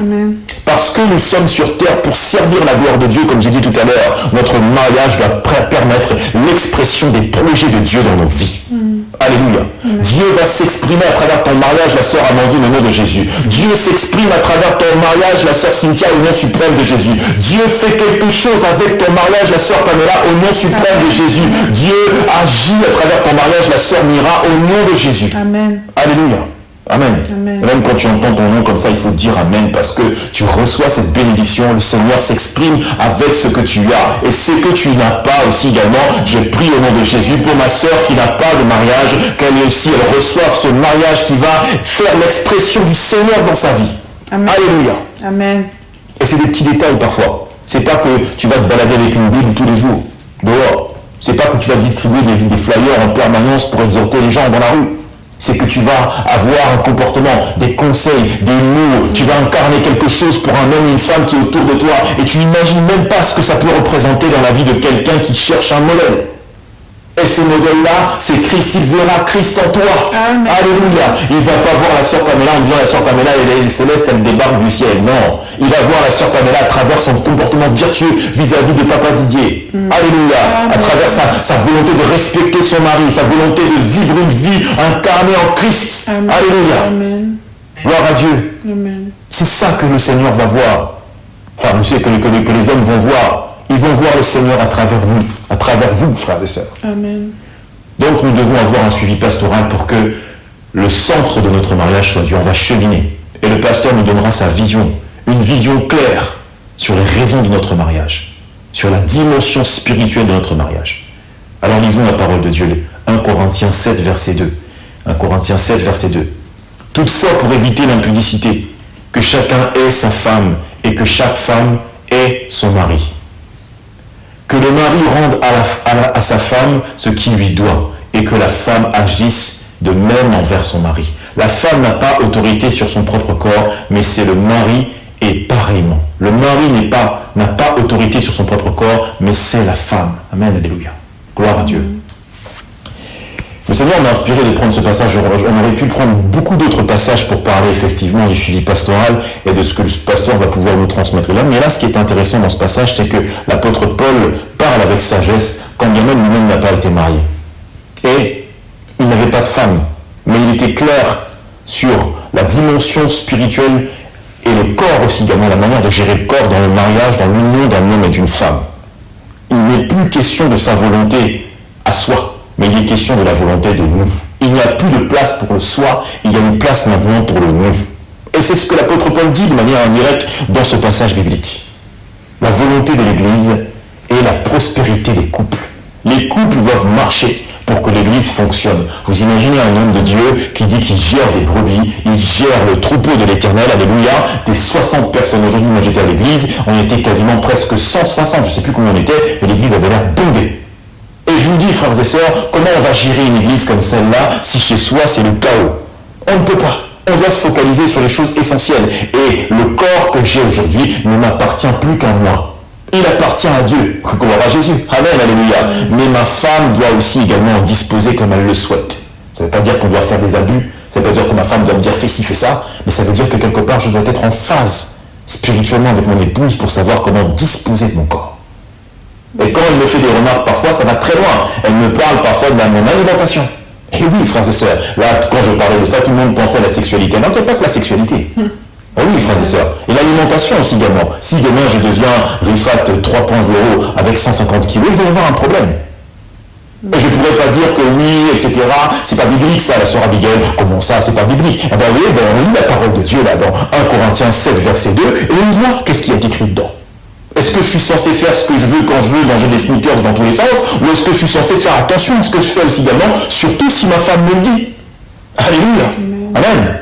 Amen. Parce que nous sommes sur terre pour servir la gloire de Dieu, comme j'ai dit tout à l'heure, notre mariage doit permettre l'expression des projets de Dieu dans nos vies. Alléluia. Dieu va s'exprimer à travers ton mariage, la sœur Amandine, au nom de Jésus. Dieu s'exprime à travers ton mariage, la sœur Cynthia, au nom suprême de Jésus. Dieu fait quelque chose avec ton mariage, la sœur Pamela, au nom suprême de Jésus. Dieu agit à travers ton mariage, la sœur Mira, au nom de Jésus. Amen. Alléluia. Amen. Amen. Et même quand tu entends ton nom comme ça, il faut dire Amen parce que tu reçois cette bénédiction. Le Seigneur s'exprime avec ce que tu as. Et ce que tu n'as pas aussi également, je prie au nom de Jésus pour ma sœur qui n'a pas de mariage, qu'elle aussi, elle reçoive ce mariage qui va faire l'expression du Seigneur dans sa vie. Amen. Alléluia. Amen. Et c'est des petits détails parfois. C'est pas que tu vas te balader avec une Bible tous les jours, dehors. C'est pas que tu vas distribuer des flyers en permanence pour exhorter les gens dans la rue. C'est que tu vas avoir un comportement, des conseils, des mots, tu vas incarner quelque chose pour un homme et une femme qui est autour de toi et tu n'imagines même pas ce que ça peut représenter dans la vie de quelqu'un qui cherche un modèle. Et ce modèle-là, c'est Christ, il verra Christ en toi. Amen. Alléluia. Il ne va pas voir la sœur Pamela en disant la sœur Pamela, elle est céleste, elle débarque du ciel. Non. Il va voir la sœur Pamela à travers son comportement vertueux vis-à-vis de Papa Didier. Alléluia. Amen. À travers sa volonté de respecter son mari, sa volonté de vivre une vie incarnée en Christ. Amen. Alléluia. Amen. Gloire à Dieu. Amen. C'est ça que le Seigneur va voir. Enfin, vous savez que les hommes vont voir. Ils vont voir le Seigneur à travers vous, frères et sœurs. Amen. Donc nous devons avoir un suivi pastoral pour que le centre de notre mariage soit Dieu. On va cheminer. Et le pasteur nous donnera sa vision, une vision claire sur les raisons de notre mariage, sur la dimension spirituelle de notre mariage. Alors lisons la parole de Dieu, 1 Corinthiens 7, verset 2. 1 Corinthiens 7, verset 2. Toutefois, pour éviter l'impudicité, que chacun ait sa femme et que chaque femme ait son mari. Que le mari rende à sa femme ce qui lui doit et que la femme agisse de même envers son mari. La femme n'a pas autorité sur son propre corps, mais c'est le mari et pareillement. Le mari n'a pas autorité sur son propre corps, mais c'est la femme. Amen, alléluia. Gloire à Dieu. Le Seigneur m'a inspiré de prendre ce passage. On aurait pu prendre beaucoup d'autres passages pour parler effectivement du suivi pastoral et de ce que le pasteur va pouvoir nous transmettre. Mais là, ce qui est intéressant dans ce passage, c'est que l'apôtre Paul parle avec sagesse, quand bien même lui-même n'a pas été marié. Et il n'avait pas de femme, mais il était clair sur la dimension spirituelle et le corps aussi également, la manière de gérer le corps dans le mariage, dans l'union d'un homme et d'une femme. Il n'est plus question de sa volonté à soi, mais il est question de la volonté de nous. Il n'y a plus de place pour le soi, il y a une place maintenant pour le nous. Et c'est ce que l'apôtre Paul dit de manière indirecte dans ce passage biblique. La volonté de l'Église est la prospérité des couples. Les couples doivent marcher pour que l'Église fonctionne. Vous imaginez un homme de Dieu qui dit qu'il gère des brebis, il gère le troupeau de l'Éternel, alléluia, des 60 personnes. Aujourd'hui, moi j'étais à l'Église, on était quasiment presque 160, je ne sais plus combien on était, mais l'Église avait l'air bondée. Et je vous dis, frères et sœurs, comment on va gérer une église comme celle-là si chez soi c'est le chaos? On ne peut pas. On doit se focaliser sur les choses essentielles. Et le corps que j'ai aujourd'hui ne m'appartient plus qu'à moi. Il appartient à Dieu. Gloire à Jésus. Amen, alléluia. Mais ma femme doit aussi également en disposer comme elle le souhaite. Ça ne veut pas dire qu'on doit faire des abus. Ça ne veut pas dire que ma femme doit me dire fais ci, fais ça. Mais ça veut dire que quelque part, je dois être en phase spirituellement avec mon épouse pour savoir comment disposer de mon corps. Et quand elle me fait des remarques, parfois, ça va très loin. Elle me parle parfois de mon alimentation. Et oui, frères et sœurs, là, quand je parlais de ça, tout le monde pensait à la sexualité. Non, pas que la sexualité. Ah oui, frères et sœurs. Et l'alimentation aussi également. Si demain je deviens Rifat 3.0 avec 150 kilos, il va y avoir un problème. Et je ne pourrais pas dire que oui, etc. C'est pas biblique ça, la sœur Abigail. Comment ça, c'est pas biblique? Eh bien oui, on lit la parole de Dieu là dans 1 Corinthiens 7, verset 2, et on voit qu'est-ce qui est écrit dedans. Est-ce que je suis censé faire ce que je veux quand je veux, manger des sneakers dans tous les sens, ou est-ce que je suis censé faire attention à ce que je fais aussi également, surtout si ma femme me le dit? Alléluia. Amen.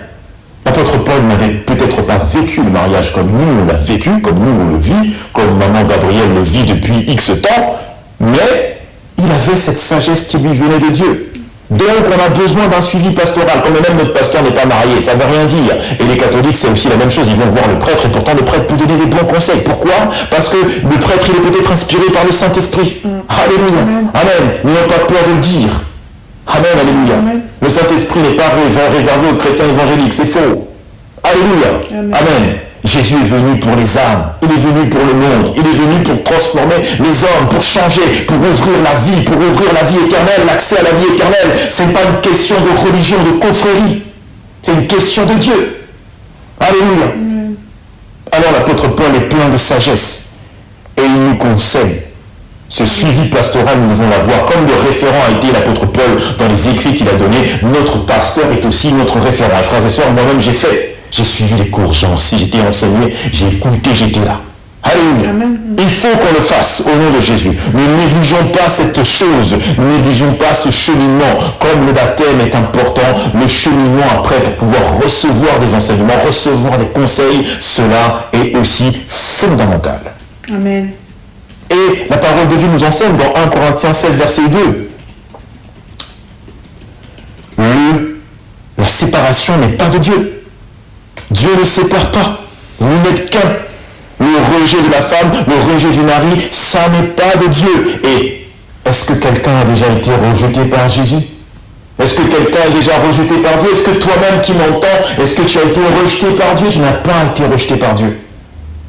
L'apôtre Paul n'avait peut-être pas vécu le mariage comme nous on l'a vécu, comme nous on le vit, comme maman Gabrielle le vit depuis X temps, mais il avait cette sagesse qui lui venait de Dieu. Donc on a besoin d'un suivi pastoral, quand même notre pasteur n'est pas marié, ça ne veut rien dire. Et les catholiques c'est aussi la même chose, ils vont voir le prêtre et pourtant le prêtre peut donner des bons conseils. Pourquoi? Parce que le prêtre il est peut-être inspiré par le Saint-Esprit. Alléluia. Amen. N'ayons pas peur de le dire. Amen, alléluia. Amen. Le Saint-Esprit n'est pas réservé aux chrétiens évangéliques, c'est faux. Alléluia. Amen. Jésus est venu pour les âmes, il est venu pour le monde, il est venu pour transformer les hommes, pour changer, pour ouvrir la vie éternelle, l'accès à la vie éternelle. Ce n'est pas une question de religion, de confrérie, c'est une question de Dieu. Alléluia. Alors l'apôtre Paul est plein de sagesse et il nous conseille. Ce suivi pastoral, nous devons l'avoir. Comme le référent a été l'apôtre Paul dans les écrits qu'il a donnés, notre pasteur est aussi notre référent. Et frères et sœurs, moi-même j'ai suivi les cours, j'ai été enseigné, j'ai écouté, j'étais là. Alléluia. Amen. Il faut qu'on le fasse au nom de Jésus. Ne négligeons pas cette chose, ne négligeons pas ce cheminement. Comme le baptême est important, le cheminement après pour pouvoir recevoir des enseignements, recevoir des conseils, cela est aussi fondamental. Amen. Et la parole de Dieu nous enseigne dans 1 Corinthiens 16, verset 2. La séparation n'est pas de Dieu. Dieu ne sépare pas. Vous n'êtes qu'un. Le rejet de la femme, le rejet du mari, ça n'est pas de Dieu. Et est-ce que quelqu'un a déjà été rejeté par Jésus? Est-ce que quelqu'un est déjà rejeté par Dieu? Est-ce que toi-même qui m'entends, est-ce que tu as été rejeté par Dieu? Tu n'as pas été rejeté par Dieu.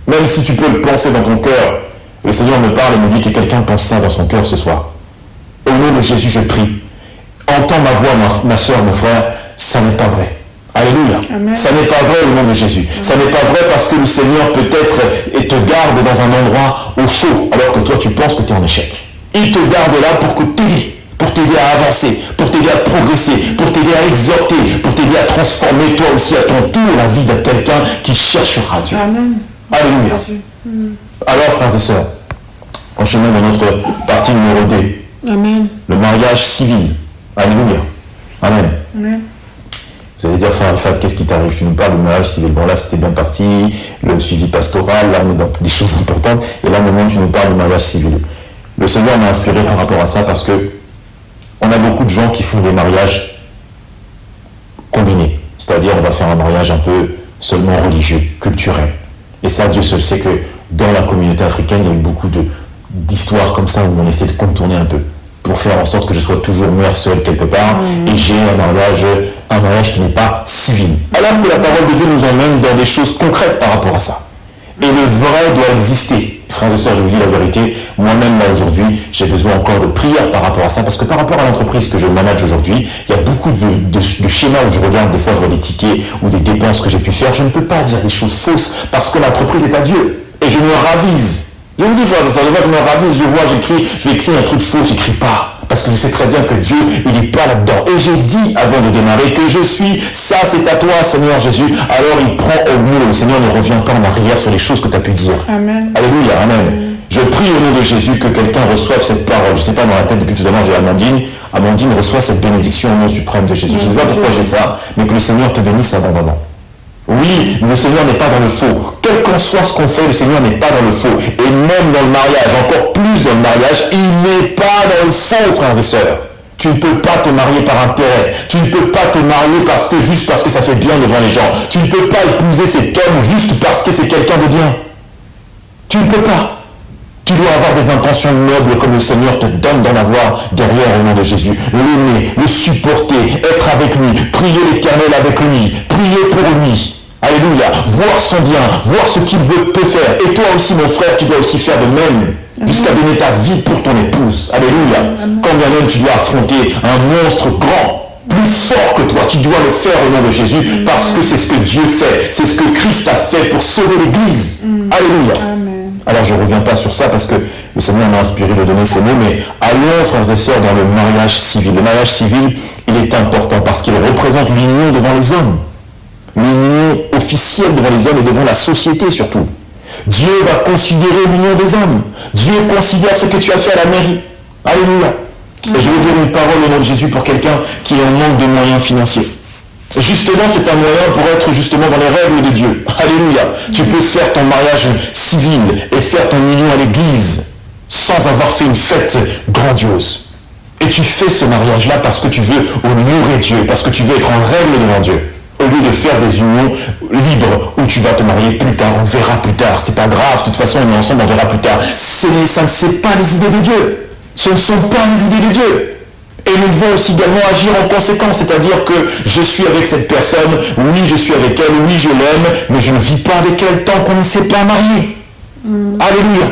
Même si tu peux le penser dans ton cœur. Le Seigneur me parle et me dit que quelqu'un pense ça dans son cœur ce soir. Au nom de Jésus, je prie. Entends ma voix, ma soeur, mon frère, ça n'est pas vrai. Alléluia. Amen. Ça n'est pas vrai au nom de Jésus. Amen. Ça n'est pas vrai parce que le Seigneur peut-être te garde dans un endroit au chaud alors que toi tu penses que tu es en échec. Il te garde là pour t'aider à avancer, pour t'aider à progresser, pour t'aider à exhorter, pour t'aider à transformer toi aussi à ton tour la vie de quelqu'un qui cherchera Dieu. Amen. Alléluia. Alors frères et sœurs, enchaînons dans notre partie numéro 2. Amen. Le mariage civil. Alléluia. Amen. Amen. Vous allez dire, frère Alphad, qu'est-ce qui t'arrive? Tu nous parles du mariage civil. Bon, là, c'était bien parti, le suivi pastoral, là, on est dans des choses importantes. Et là, maintenant, tu nous parles du mariage civil. Le Seigneur m'a inspiré par rapport à ça parce que on a beaucoup de gens qui font des mariages combinés. C'est-à-dire, on va faire un mariage un peu seulement religieux, culturel. Et ça, Dieu seul sait que dans la communauté africaine, il y a eu beaucoup d'histoires comme ça où on essaie de contourner un peu pour faire en sorte que je sois toujours mère seule quelque part et j'ai un mariage qui n'est pas civil. Alors que la parole de Dieu nous emmène dans des choses concrètes par rapport à ça. Et le vrai doit exister. Frères et sœurs, je vous dis la vérité, moi-même là aujourd'hui, j'ai besoin encore de prière par rapport à ça, parce que par rapport à l'entreprise que je manage aujourd'hui, il y a beaucoup de schémas où je regarde, des fois je vois des tickets ou des dépenses que j'ai pu faire, je ne peux pas dire des choses fausses, parce que l'entreprise est à Dieu. Et je me ravise. Je vous dis, frères et sœurs, je me ravise, je vais écrire un truc faux, j'écris pas. Parce que je sais très bien que Dieu, il n'est pas là-dedans. Et j'ai dit avant de démarrer que je suis, ça c'est à toi Seigneur Jésus. Alors il prend au mieux. Le Seigneur ne revient pas en arrière sur les choses que tu as pu dire. Amen. Alléluia, amen. Je prie au nom de Jésus que quelqu'un reçoive cette parole. Je ne sais pas, dans la tête depuis tout à l'heure j'ai Amandine. Amandine reçoit cette bénédiction au nom suprême de Jésus. Je ne sais pas pourquoi j'ai ça, mais que le Seigneur te bénisse abondamment. Oui, le Seigneur n'est pas dans le faux. Quel qu'en soit ce qu'on fait, le Seigneur n'est pas dans le faux. Et même dans le mariage, encore plus dans le mariage, il n'est pas dans le faux, frères et sœurs. Tu ne peux pas te marier par intérêt. Tu ne peux pas te marier juste parce que ça fait bien devant les gens. Tu ne peux pas épouser cet homme juste parce que c'est quelqu'un de bien. Tu ne peux pas. Tu dois avoir des intentions nobles comme le Seigneur te donne d'en avoir derrière au nom de Jésus. L'aimer, le supporter, être avec lui, prier l'Éternel avec lui, prier pour lui. Alléluia. Voir son bien, voir ce qu'il peut faire. Et toi aussi, mon frère, tu dois aussi faire de même. Jusqu'à donner ta vie pour ton épouse. Alléluia. Quand bien même tu dois affronter un monstre grand, plus fort que toi, tu dois le faire au nom de Jésus parce que c'est ce que Dieu fait. C'est ce que Christ a fait pour sauver l'Église. Alléluia. Amen. Alors je ne reviens pas sur ça parce que le Seigneur m'a inspiré de donner ces mots, mais allons, frères et sœurs, dans le mariage civil. Le mariage civil, il est important parce qu'il représente l'union devant les hommes. L'union officielle devant les hommes et devant la société surtout. Dieu va considérer l'union des hommes. Dieu considère ce que tu as fait à la mairie. Alléluia. Et je vais dire une parole au nom de Jésus pour quelqu'un qui est en manque de moyens financiers. Justement, c'est un moyen pour être justement dans les règles de Dieu. Alléluia. Tu peux faire ton mariage civil et faire ton union à l'église sans avoir fait une fête grandiose. Et tu fais ce mariage-là parce que tu veux honorer Dieu, parce que tu veux être en règle devant Dieu. Au lieu de faire des unions libres où tu vas te marier plus tard, on verra plus tard. C'est pas grave, de toute façon on est ensemble, on verra plus tard. Ça ne sont pas les idées de Dieu. Ce ne sont pas les idées de Dieu. Et nous devons aussi également agir en conséquence, c'est-à-dire que je suis avec cette personne, oui je suis avec elle, oui je l'aime, mais je ne vis pas avec elle tant qu'on ne s'est pas marié. Alléluia.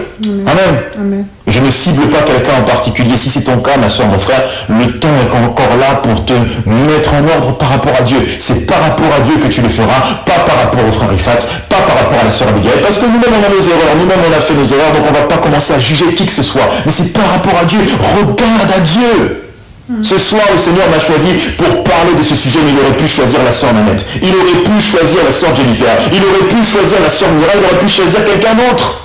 Amen. Amen. Je ne cible pas quelqu'un en particulier. Si c'est ton cas, ma soeur, mon frère, le temps est encore là pour te mettre en ordre par rapport à Dieu. C'est par rapport à Dieu que tu le feras, pas par rapport au frère Rifat, pas par rapport à la soeur Abigail, parce que nous-mêmes on a nos erreurs, nous-mêmes on a fait nos erreurs, donc on ne va pas commencer à juger qui que ce soit. Mais c'est par rapport à Dieu. Regarde à Dieu. Ce soir, le Seigneur m'a choisi pour parler de ce sujet, mais il aurait pu choisir la sœur Nanette. Il aurait pu choisir la sœur Jennifer. Il aurait pu choisir la sœur Mira. Il aurait pu choisir quelqu'un d'autre.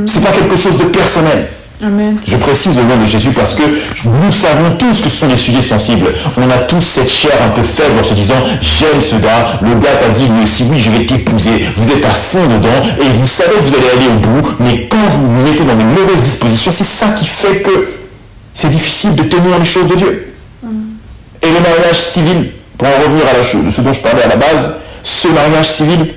C'est pas quelque chose de personnel. Amen. Je précise au nom de Jésus parce que nous savons tous que ce sont des sujets sensibles. On a tous cette chair un peu faible en se disant j'aime ce gars, le gars t'a dit lui aussi oui je vais t'épouser, vous êtes à fond dedans et vous savez que vous allez aller au bout, mais quand vous vous mettez dans de mauvaises dispositions, c'est ça qui fait que c'est difficile de tenir les choses de Dieu. Et le mariage civil, pour en revenir à ce dont je parlais à la base, ce mariage civil,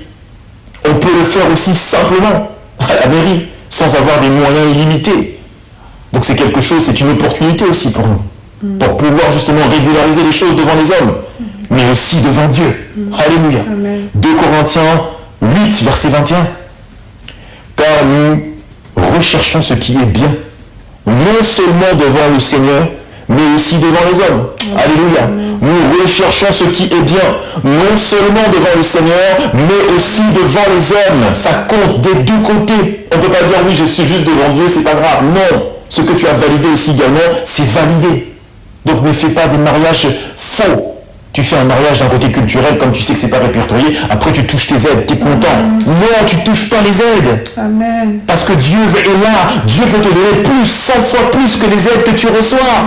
on peut le faire aussi simplement à la mairie, sans avoir des moyens illimités. Donc c'est quelque chose, c'est une opportunité aussi pour nous, pour pouvoir justement régulariser les choses devant les hommes, mais aussi devant Dieu. Alléluia. Amen. 2 Corinthiens 8, verset 21. Car nous recherchons ce qui est bien, non seulement devant le Seigneur, mais aussi devant les hommes. Alléluia. Nous recherchons ce qui est bien, non seulement devant le Seigneur, mais aussi devant les hommes. Ça compte des deux côtés. On ne peut pas dire oui, je suis juste devant Dieu, c'est pas grave. Non. Ce que tu as validé aussi également, c'est validé. Donc ne fais pas des mariages faux. Tu fais un mariage d'un côté culturel, comme tu sais que c'est pas répertorié, après tu touches tes aides, tu es content. Non, tu touches pas les aides. Amen. Parce que Dieu est là. Dieu peut te donner plus, 100 fois plus que les aides que tu reçois.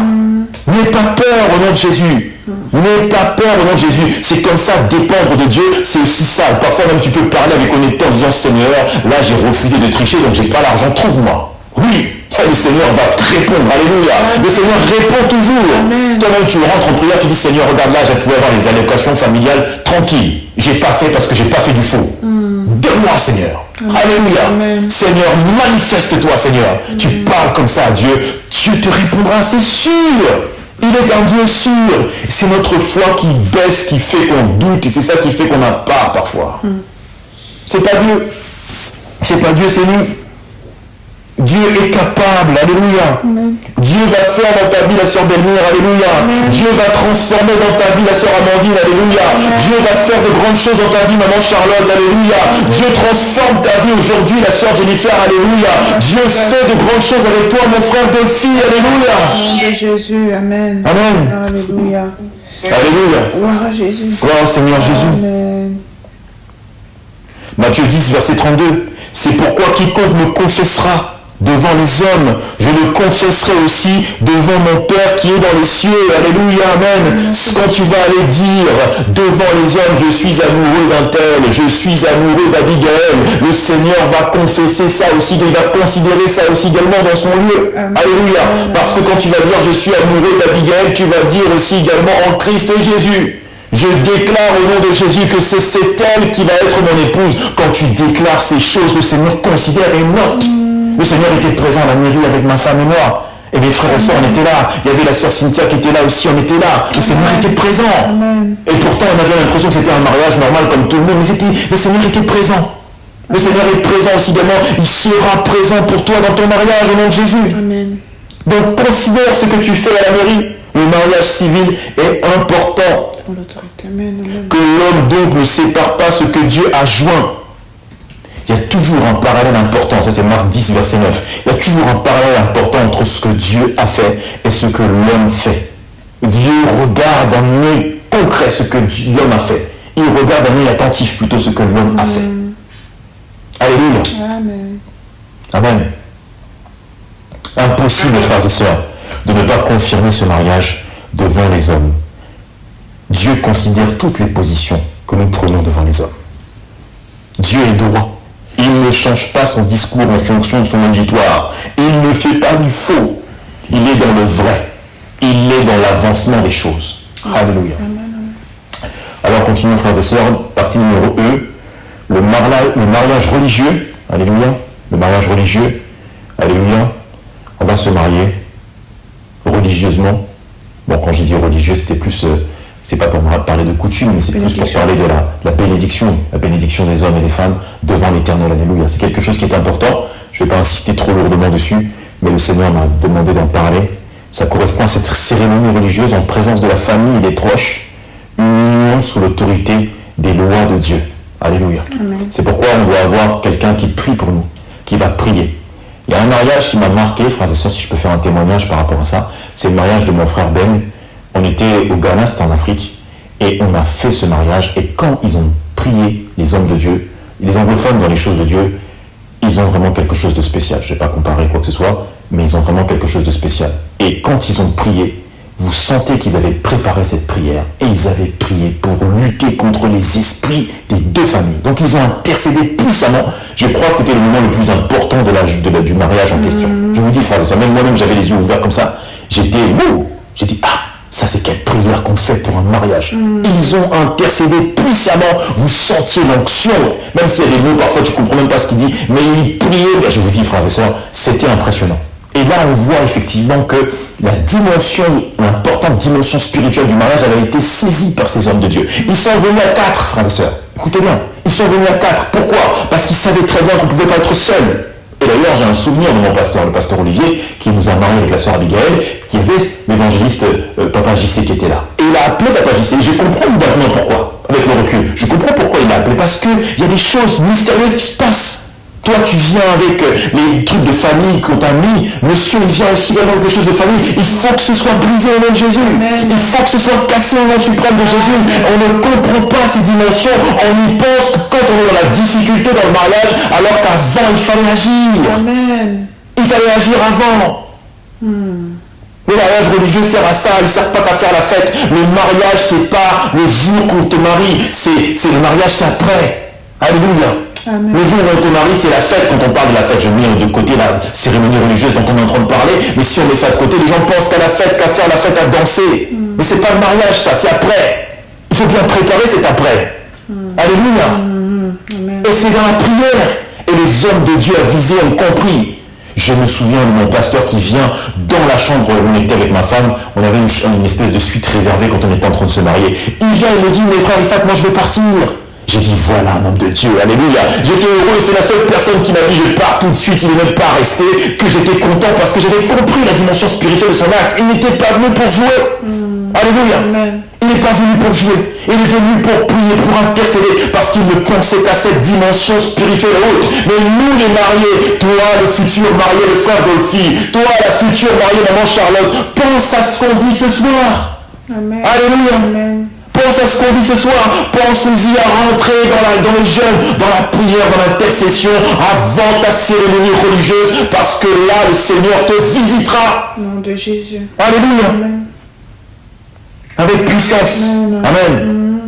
N'aie pas peur au nom de Jésus. N'aie pas peur au nom de Jésus. C'est comme ça, dépendre de Dieu, c'est aussi ça. Parfois même tu peux parler avec honnêteté en disant Seigneur, là j'ai refusé de tricher, donc j'ai pas l'argent, trouve-moi. Oui, le Seigneur va te répondre. Alléluia. Le Seigneur répond toujours. Toi-même tu rentres en prière, tu dis Seigneur, regarde là, j'ai pu avoir les allocations familiales tranquille. J'ai pas fait parce que j'ai pas fait du faux. Donne-moi, Seigneur. Alléluia. Amen. Seigneur, manifeste-toi, Seigneur. Tu parles comme ça à Dieu. Dieu te répondra, c'est sûr. Il est un Dieu sûr. C'est notre foi qui baisse, qui fait qu'on doute, et c'est ça qui fait qu'on a peur parfois. C'est pas Dieu. C'est pas Dieu, c'est nous. Dieu est capable, alléluia. Dieu va faire dans ta vie la sœur Belmire, alléluia. Dieu va transformer dans ta vie la sœur Amandine, alléluia. Dieu va faire de grandes choses dans ta vie, maman Charlotte, alléluia. Dieu transforme ta vie aujourd'hui, la sœur Jennifer, alléluia. Dieu fait de grandes choses avec toi, mon frère Delphi, alléluia. Au nom de Jésus, amen. Amen. Alléluia. Alléluia. Gloire à Jésus. Gloire au Seigneur Jésus. Amen. Matthieu 10, verset 32. C'est pourquoi quiconque me confessera devant les hommes, je le confesserai aussi devant mon Père qui est dans les cieux. Alléluia, amen. Quand tu vas aller dire devant les hommes, je suis amoureux d'un tel, je suis amoureux d'Abigail, le Seigneur va confesser ça aussi, il va considérer ça aussi également dans son lieu. Alléluia. Parce que quand tu vas dire je suis amoureux d'Abigail, tu vas dire aussi également en Christ Jésus. Je déclare au nom de Jésus que c'est elle qui va être mon épouse. Quand tu déclares ces choses, le Seigneur considère et note. Le Seigneur était présent à la mairie avec ma femme et moi. Et mes frères et sœurs, on était là. Il y avait la sœur Cynthia qui était là aussi, on était là. Le Seigneur était présent. Et pourtant, on avait l'impression que c'était un mariage normal comme tout le monde. Mais le Seigneur était présent. Le Seigneur est présent aussi également. Il sera présent pour toi dans ton mariage au nom de Jésus. Amen. Donc, considère ce que tu fais à la mairie. Le mariage civil est important. Pour l'autorité. Amen. Amen. Que l'homme donc ne sépare pas ce que Dieu a joint. Il y a toujours un parallèle important, ça c'est Marc 10, verset 9. Il y a toujours un parallèle important entre ce que Dieu a fait et ce que l'homme fait. Dieu regarde d'un œil concret ce que l'homme a fait. Il regarde d'un œil attentif plutôt ce que l'homme a fait. Alléluia. Amen. Amen. Impossible, frères et sœurs, de ne pas confirmer ce mariage devant les hommes. Dieu considère toutes les positions que nous prenons devant les hommes. Dieu est droit. Il ne change pas son discours en fonction de son auditoire. Il ne fait pas du faux. Il est dans le vrai. Il est dans l'avancement des choses. Alléluia. Alors continuons, frères et sœurs. Partie numéro E. Le mariage religieux. Alléluia. Le mariage religieux. Alléluia. On va se marier religieusement Bon, quand j'ai dit religieux, c'était plus, c'est pas pour parler de coutume, mais c'est plus pour parler de la bénédiction des hommes et des femmes devant l'Éternel. Alléluia. C'est quelque chose qui est important. Je ne vais pas insister trop lourdement dessus, mais le Seigneur m'a demandé d'en parler. Ça correspond à cette cérémonie religieuse en présence de la famille et des proches, une union sous l'autorité des lois de Dieu. Alléluia. Amen. C'est pourquoi on doit avoir quelqu'un qui prie pour nous, qui va prier. Il y a un mariage qui m'a marqué, frères et sœurs, si je peux faire un témoignage par rapport à ça, c'est le mariage de mon frère Ben. On était au Ghana, c'était en Afrique, et on a fait ce mariage, et quand ils ont prié, les hommes de Dieu, les anglophones dans les choses de Dieu, ils ont vraiment quelque chose de spécial. Je ne vais pas comparer quoi que ce soit, mais ils ont vraiment quelque chose de spécial. Et quand ils ont prié, vous sentez qu'ils avaient préparé cette prière et ils avaient prié pour lutter contre les esprits des deux familles. Donc ils ont intercédé puissamment. Je crois que c'était le moment le plus important du mariage en question. Je vous dis, frères et sœurs, même moi-même j'avais les yeux ouverts comme ça. J'ai dit, ça c'est quelle prière qu'on fait pour un mariage. Ils ont intercédé puissamment. Vous sentiez l'onction. Même s'il y a des mots, parfois tu ne comprends même pas ce qu'il dit, mais ils priaient. Je vous dis, frères et sœurs, c'était impressionnant. Et là, on voit effectivement que l'importante dimension spirituelle du mariage, elle a été saisie par ces hommes de Dieu. Ils sont venus à 4, frères et sœurs. Écoutez bien, ils sont venus à 4. Pourquoi? Parce qu'ils savaient très bien qu'on ne pouvait pas être seuls. Et d'ailleurs, j'ai un souvenir de mon pasteur, le pasteur Olivier, qui nous a mariés avec la sœur Abigail, qui avait l'évangéliste Papa JC qui était là. Et il a appelé Papa JC. Et je comprends maintenant pourquoi, avec le recul. Je comprends pourquoi il l'a appelé. Parce qu'il y a des choses mystérieuses qui se passent. Toi, tu viens avec les trucs de famille qu'on t'a mis. Monsieur, il vient aussi avec quelque chose de famille. Il faut que ce soit brisé au nom de Jésus. Amen. Il faut que ce soit cassé au nom suprême de Jésus. On ne comprend pas ces dimensions. On y pense que quand on est dans la difficulté dans le mariage, alors qu'avant, il fallait agir. Amen. Il fallait agir avant. Le mariage religieux sert à ça. Ils ne servent pas qu'à faire la fête. Le mariage, c'est pas le jour qu'on te marie. C'est le mariage, c'est après. Alléluia. Amen. Le jour où on te marie, c'est la fête. Quand on parle de la fête, je mets de côté la cérémonie religieuse dont on est en train de parler, mais si on met ça de côté, les gens pensent qu'à la fête, qu'à faire la fête, à danser. Mais c'est pas le mariage, ça, c'est après. Il faut bien préparer, c'est après. Alléluia. Et c'est dans la prière. Et les hommes de Dieu avisés ont compris. Je me souviens de mon pasteur qui vient dans la chambre où on était avec ma femme. On avait une espèce de suite réservée quand on était en train de se marier. Il vient et me dit, mes frères et sœurs, moi je vais partir. J'ai dit, voilà un homme de Dieu, alléluia. J'étais heureux, c'est la seule personne qui m'a dit, je pars tout de suite, il n'est même pas resté, que j'étais content parce que j'avais compris la dimension spirituelle de son acte. Il n'était pas venu pour jouer. Alléluia. Amen. Il n'est pas venu pour jouer. Il est venu pour prier, pour intercéder, parce qu'il ne pensait qu'à cette dimension spirituelle haute. Mais nous, les mariés, toi, le futur marié, le frère Golfi, toi, la future mariée, maman Charlotte, pense à ce qu'on dit ce soir. Amen. Alléluia. Amen. Pense à ce qu'on dit ce soir. Pense-y à rentrer dans les jeûnes, dans la prière, dans l'intercession, avant ta cérémonie religieuse, parce que là, le Seigneur te visitera. Au nom de Jésus. Alléluia. Amen. Avec puissance. Amen.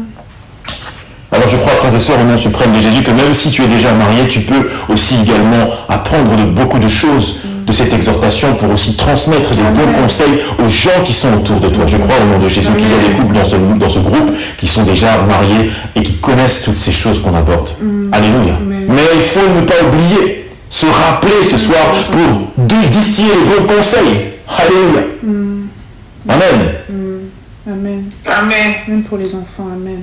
Alors je crois, frères et sœurs, au nom suprême de Jésus, que même si tu es déjà marié, tu peux aussi également apprendre de beaucoup de choses de cette exhortation pour aussi transmettre des bons conseils aux gens qui sont autour de toi. Je crois au nom de Jésus qu'il y a des couples dans ce groupe qui sont déjà mariés et qui connaissent toutes ces choses qu'on aborde. Alléluia. Mais il faut ne pas oublier, se rappeler ce soir pour distiller les bons conseils. Alléluia. Amen. Amen. Amen. Même pour les enfants, amen.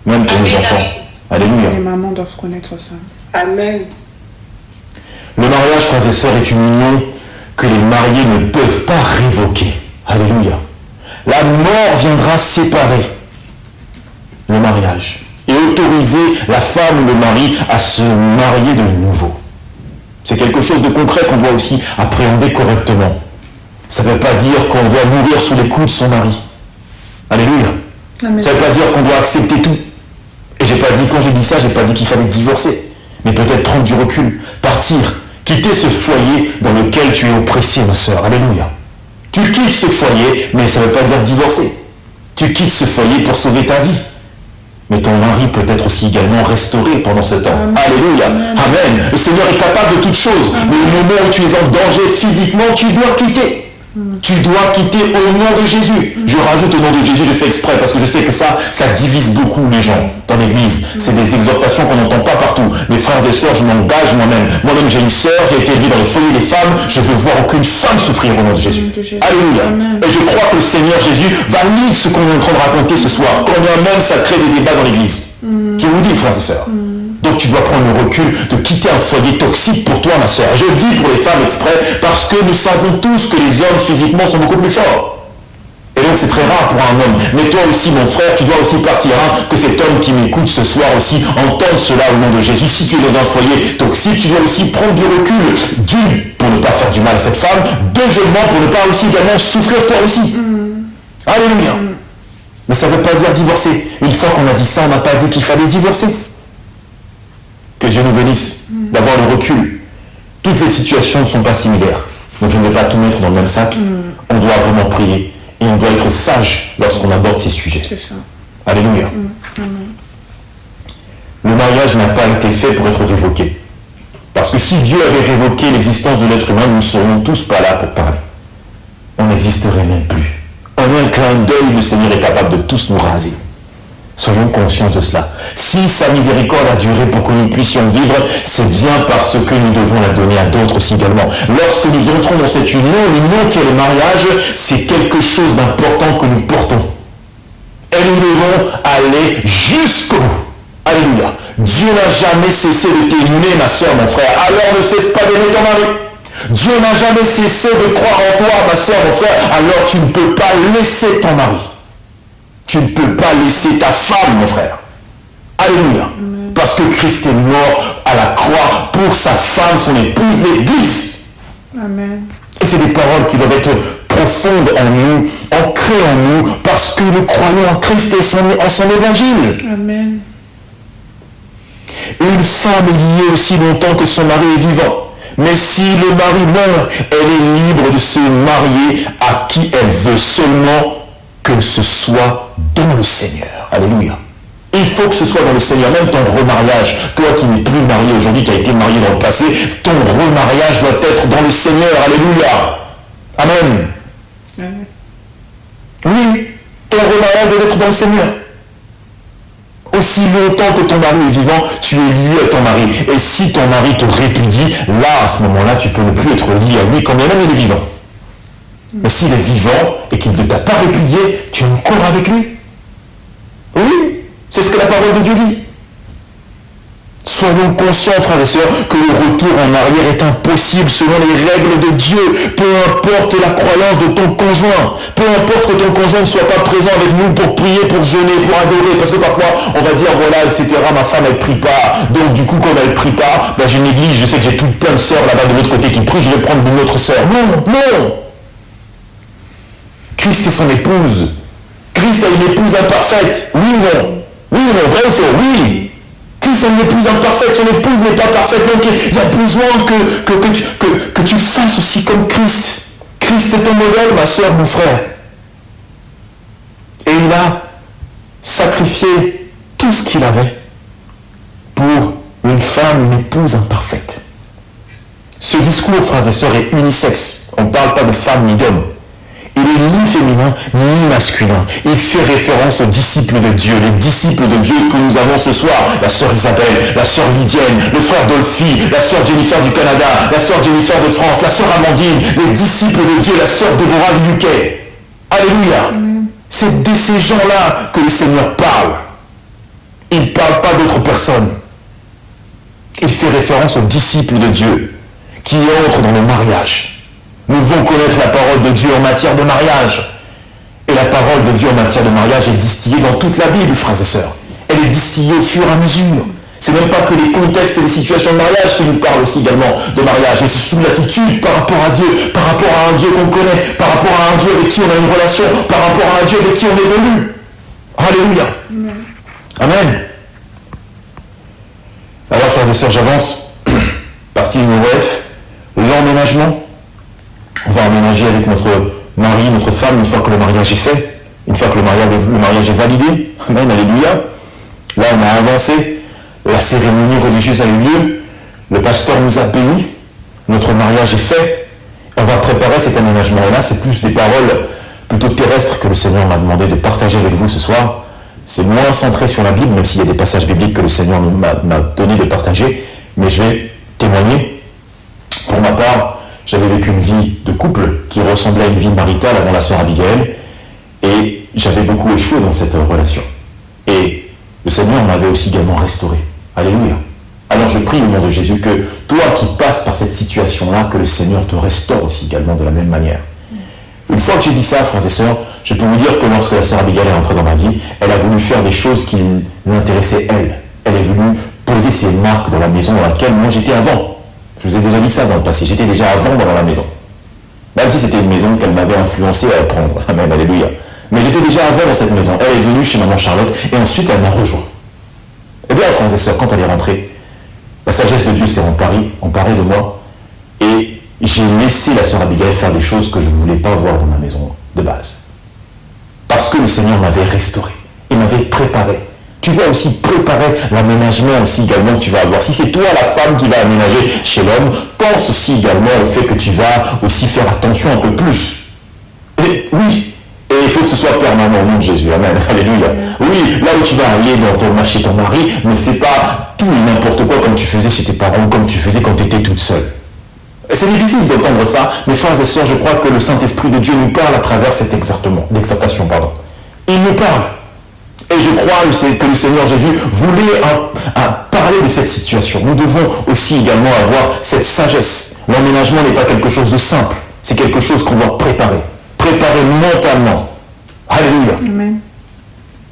Même pour les enfants. Alléluia. Les mamans doivent connaître ça. Amen. Le mariage, frères et sœurs, est une union que les mariés ne peuvent pas révoquer. Alléluia. La mort viendra séparer le mariage et autoriser la femme ou le mari à se marier de nouveau. C'est quelque chose de concret qu'on doit aussi appréhender correctement. Ça ne veut pas dire qu'on doit mourir sous les coups de son mari. Alléluia. Amen. Ça ne veut pas dire qu'on doit accepter tout. Et j'ai pas dit, quand j'ai dit ça, j'ai pas dit qu'il fallait divorcer. Mais peut-être prendre du recul, partir, quitter ce foyer dans lequel tu es oppressé, ma soeur. Alléluia. Tu quittes ce foyer, mais ça ne veut pas dire divorcer. Tu quittes ce foyer pour sauver ta vie. Mais ton mari peut être aussi également restauré pendant ce temps. Amen. Alléluia. Amen. Le Seigneur est capable de toutes choses. Mais au moment où tu es en danger physiquement, tu dois quitter. Tu dois quitter au nom de Jésus. Je rajoute au nom de Jésus, je fais exprès parce que je sais que ça divise beaucoup les gens dans l'église. C'est des exhortations qu'on n'entend pas partout. Mais frères et sœurs, je m'engage moi-même. Moi-même, j'ai une sœur, j'ai été élevée dans le foyer des femmes. Je veux voir aucune femme souffrir au nom de Jésus. Alléluia. Et je crois que le Seigneur Jésus valide ce qu'on est en train de raconter ce soir. Quand bien même ça crée des débats dans l'église. Je vous dis, frères et sœurs. Donc tu dois prendre le recul de quitter un foyer toxique pour toi, ma sœur. Je le dis pour les femmes exprès parce que nous savons tous que les hommes physiquement sont beaucoup plus forts. Et donc c'est très rare pour un homme. Mais toi aussi, mon frère, tu dois aussi partir, que cet homme qui m'écoute ce soir aussi entende cela au nom de Jésus. Si tu es dans un foyer toxique, tu dois aussi prendre du recul. D'une, pour ne pas faire du mal à cette femme. Deuxièmement, pour ne pas aussi également souffrir toi aussi. Alléluia. Mais ça ne veut pas dire divorcer. Une fois qu'on a dit ça, on n'a pas dit qu'il fallait divorcer. Que Dieu nous bénisse d'avoir le recul. Toutes les situations ne sont pas similaires. Donc je ne vais pas tout mettre dans le même sac. On doit vraiment prier. Et on doit être sage lorsqu'on aborde ces sujets. C'est ça. Alléluia. Le mariage n'a pas été fait pour être révoqué. Parce que si Dieu avait révoqué l'existence de l'être humain, nous ne serions tous pas là pour parler. On n'existerait même plus. En un clin d'œil, le Seigneur est capable de tous nous raser. Soyons conscients de cela. Si sa miséricorde a duré pour que nous puissions vivre, c'est bien parce que nous devons la donner à d'autres aussi également. Lorsque nous entrons dans cette union qui est le mariage, c'est quelque chose d'important que nous portons. Et nous devons aller jusqu'au bout. Alléluia. Dieu n'a jamais cessé de t'aimer, ma soeur, mon frère. Alors ne cesse pas d'aimer ton mari. Dieu n'a jamais cessé de croire en toi, ma soeur, mon frère. Alors tu ne peux pas laisser ton mari. Tu ne peux pas laisser ta femme, mon frère. Alléluia. Parce que Christ est mort à la croix pour sa femme, son épouse, l'Église. Amen. Et c'est des paroles qui doivent être profondes en nous, ancrées en nous, parce que nous croyons en Christ et en son évangile. Amen. Une femme est liée aussi longtemps que son mari est vivant. Mais si le mari meurt, elle est libre de se marier à qui elle veut, seulement que ce soit dans le Seigneur. Alléluia. Il faut que ce soit dans le Seigneur. Même ton remariage, toi qui n'es plus marié aujourd'hui, qui a été marié dans le passé, ton remariage doit être dans le Seigneur. Alléluia. Amen. Amen. Oui, ton remariage doit être dans le Seigneur. Aussi longtemps que ton mari est vivant, tu es lié à ton mari. Et si ton mari te répudie, là, à ce moment-là, tu peux ne plus être lié à lui quand même il est vivant. Mais s'il est vivant et qu'il ne t'a pas répudié, tu es encore avec lui. Oui, c'est ce que la parole de Dieu dit. Soyons conscients, frères et sœurs, que le retour en arrière est impossible selon les règles de Dieu. Peu importe la croyance de ton conjoint, peu importe que ton conjoint ne soit pas présent avec nous pour prier, pour jeûner, pour adorer, parce que parfois on va dire voilà, etc., ma femme elle prie pas, donc du coup quand elle prie pas, ben, j'ai une église, je sais que j'ai plein de sœurs là-bas de l'autre côté qui prient, je vais prendre une autre sœur. Non, non. Christ est son épouse. Christ a une épouse imparfaite. Oui ou non? Oui ou non? Vrai ou faux? Oui. Christ a une épouse imparfaite. Son épouse n'est pas parfaite. Donc il y a besoin que tu fasses aussi comme Christ. Christ est ton modèle, ma soeur, mon frère. Et il a sacrifié tout ce qu'il avait pour une femme, une épouse imparfaite. Ce discours, frères et sœurs, est unisexe. On ne parle pas de femme ni d'homme. Il est ni féminin, ni masculin. Il fait référence aux disciples de Dieu, les disciples de Dieu que nous avons ce soir. La sœur Isabelle, la sœur Lydienne, le frère Dolphy, la sœur Jennifer du Canada, la sœur Jennifer de France, la sœur Amandine, les disciples de Dieu, la sœur Déborah du UK. Alléluia. C'est de ces gens-là que le Seigneur parle. Il ne parle pas d'autres personnes. Il fait référence aux disciples de Dieu qui entrent dans le mariage. Nous devons connaître la parole de Dieu en matière de mariage. Et la parole de Dieu en matière de mariage est distillée dans toute la Bible, frères et sœurs. Elle est distillée au fur et à mesure. C'est même pas que les contextes et les situations de mariage qui nous parlent aussi également de mariage, mais c'est surtout l'attitude par rapport à Dieu, par rapport à un Dieu qu'on connaît, par rapport à un Dieu avec qui on a une relation, par rapport à un Dieu avec qui on évolue. Alléluia. Amen. Alors, frères et sœurs, j'avance. Partie numéro F, l'emménagement. On va emménager avec notre mari, notre femme, une fois que le mariage est fait, une fois que le mariage est validé. Amen, alléluia. Là, on a avancé. La cérémonie religieuse a eu lieu. Le pasteur nous a bénis. Notre mariage est fait. On va préparer cet aménagement. Et là, c'est plus des paroles plutôt terrestres que le Seigneur m'a demandé de partager avec vous ce soir. C'est moins centré sur la Bible, même s'il y a des passages bibliques que le Seigneur m'a donné de partager. Mais je vais témoigner. Pour ma part, j'avais vécu une vie de couple qui ressemblait à une vie maritale avant la sœur Abigail, et j'avais beaucoup échoué dans cette relation. Et le Seigneur m'avait aussi également restauré. Alléluia. Alors je prie au nom de Jésus que toi qui passes par cette situation-là, que le Seigneur te restaure aussi également de la même manière. Une fois que j'ai dit ça, frères et sœurs, je peux vous dire que lorsque la sœur Abigail est entrée dans ma vie, elle a voulu faire des choses qui l'intéressaient elle. Elle est venue poser ses marques dans la maison dans laquelle moi j'étais avant. Je vous ai déjà dit ça dans le passé, j'étais déjà avant dans la maison. Même si c'était une maison qu'elle m'avait influencé à prendre. Amen, alléluia. Mais j'étais déjà avant dans cette maison. Elle est venue chez maman Charlotte et ensuite elle m'a rejoint. Eh bien, frères et sœurs, quand elle est rentrée, la sagesse de Dieu s'est emparée de moi et j'ai laissé la sœur Abigail faire des choses que je ne voulais pas voir dans ma maison de base. Parce que le Seigneur m'avait restauré et m'avait préparé. Tu vas aussi préparer l'aménagement aussi également que tu vas avoir. Si c'est toi la femme qui va aménager chez l'homme, pense aussi également au fait que tu vas aussi faire attention un peu plus. Et oui, et il faut que ce soit permanent au nom de Jésus. Amen. Alléluia. Oui, là où tu vas aller chez ton mari, ne fais pas tout et n'importe quoi comme tu faisais chez tes parents, comme tu faisais quand tu étais toute seule. C'est difficile d'entendre ça, mais frères et sœurs, je crois que le Saint-Esprit de Dieu nous parle à travers cette exhortation. Il nous parle. Et je crois que le Seigneur Jésus voulait parler de cette situation. Nous devons aussi également avoir cette sagesse. L'emménagement n'est pas quelque chose de simple. C'est quelque chose qu'on doit préparer. Préparer mentalement. Alléluia. Amen.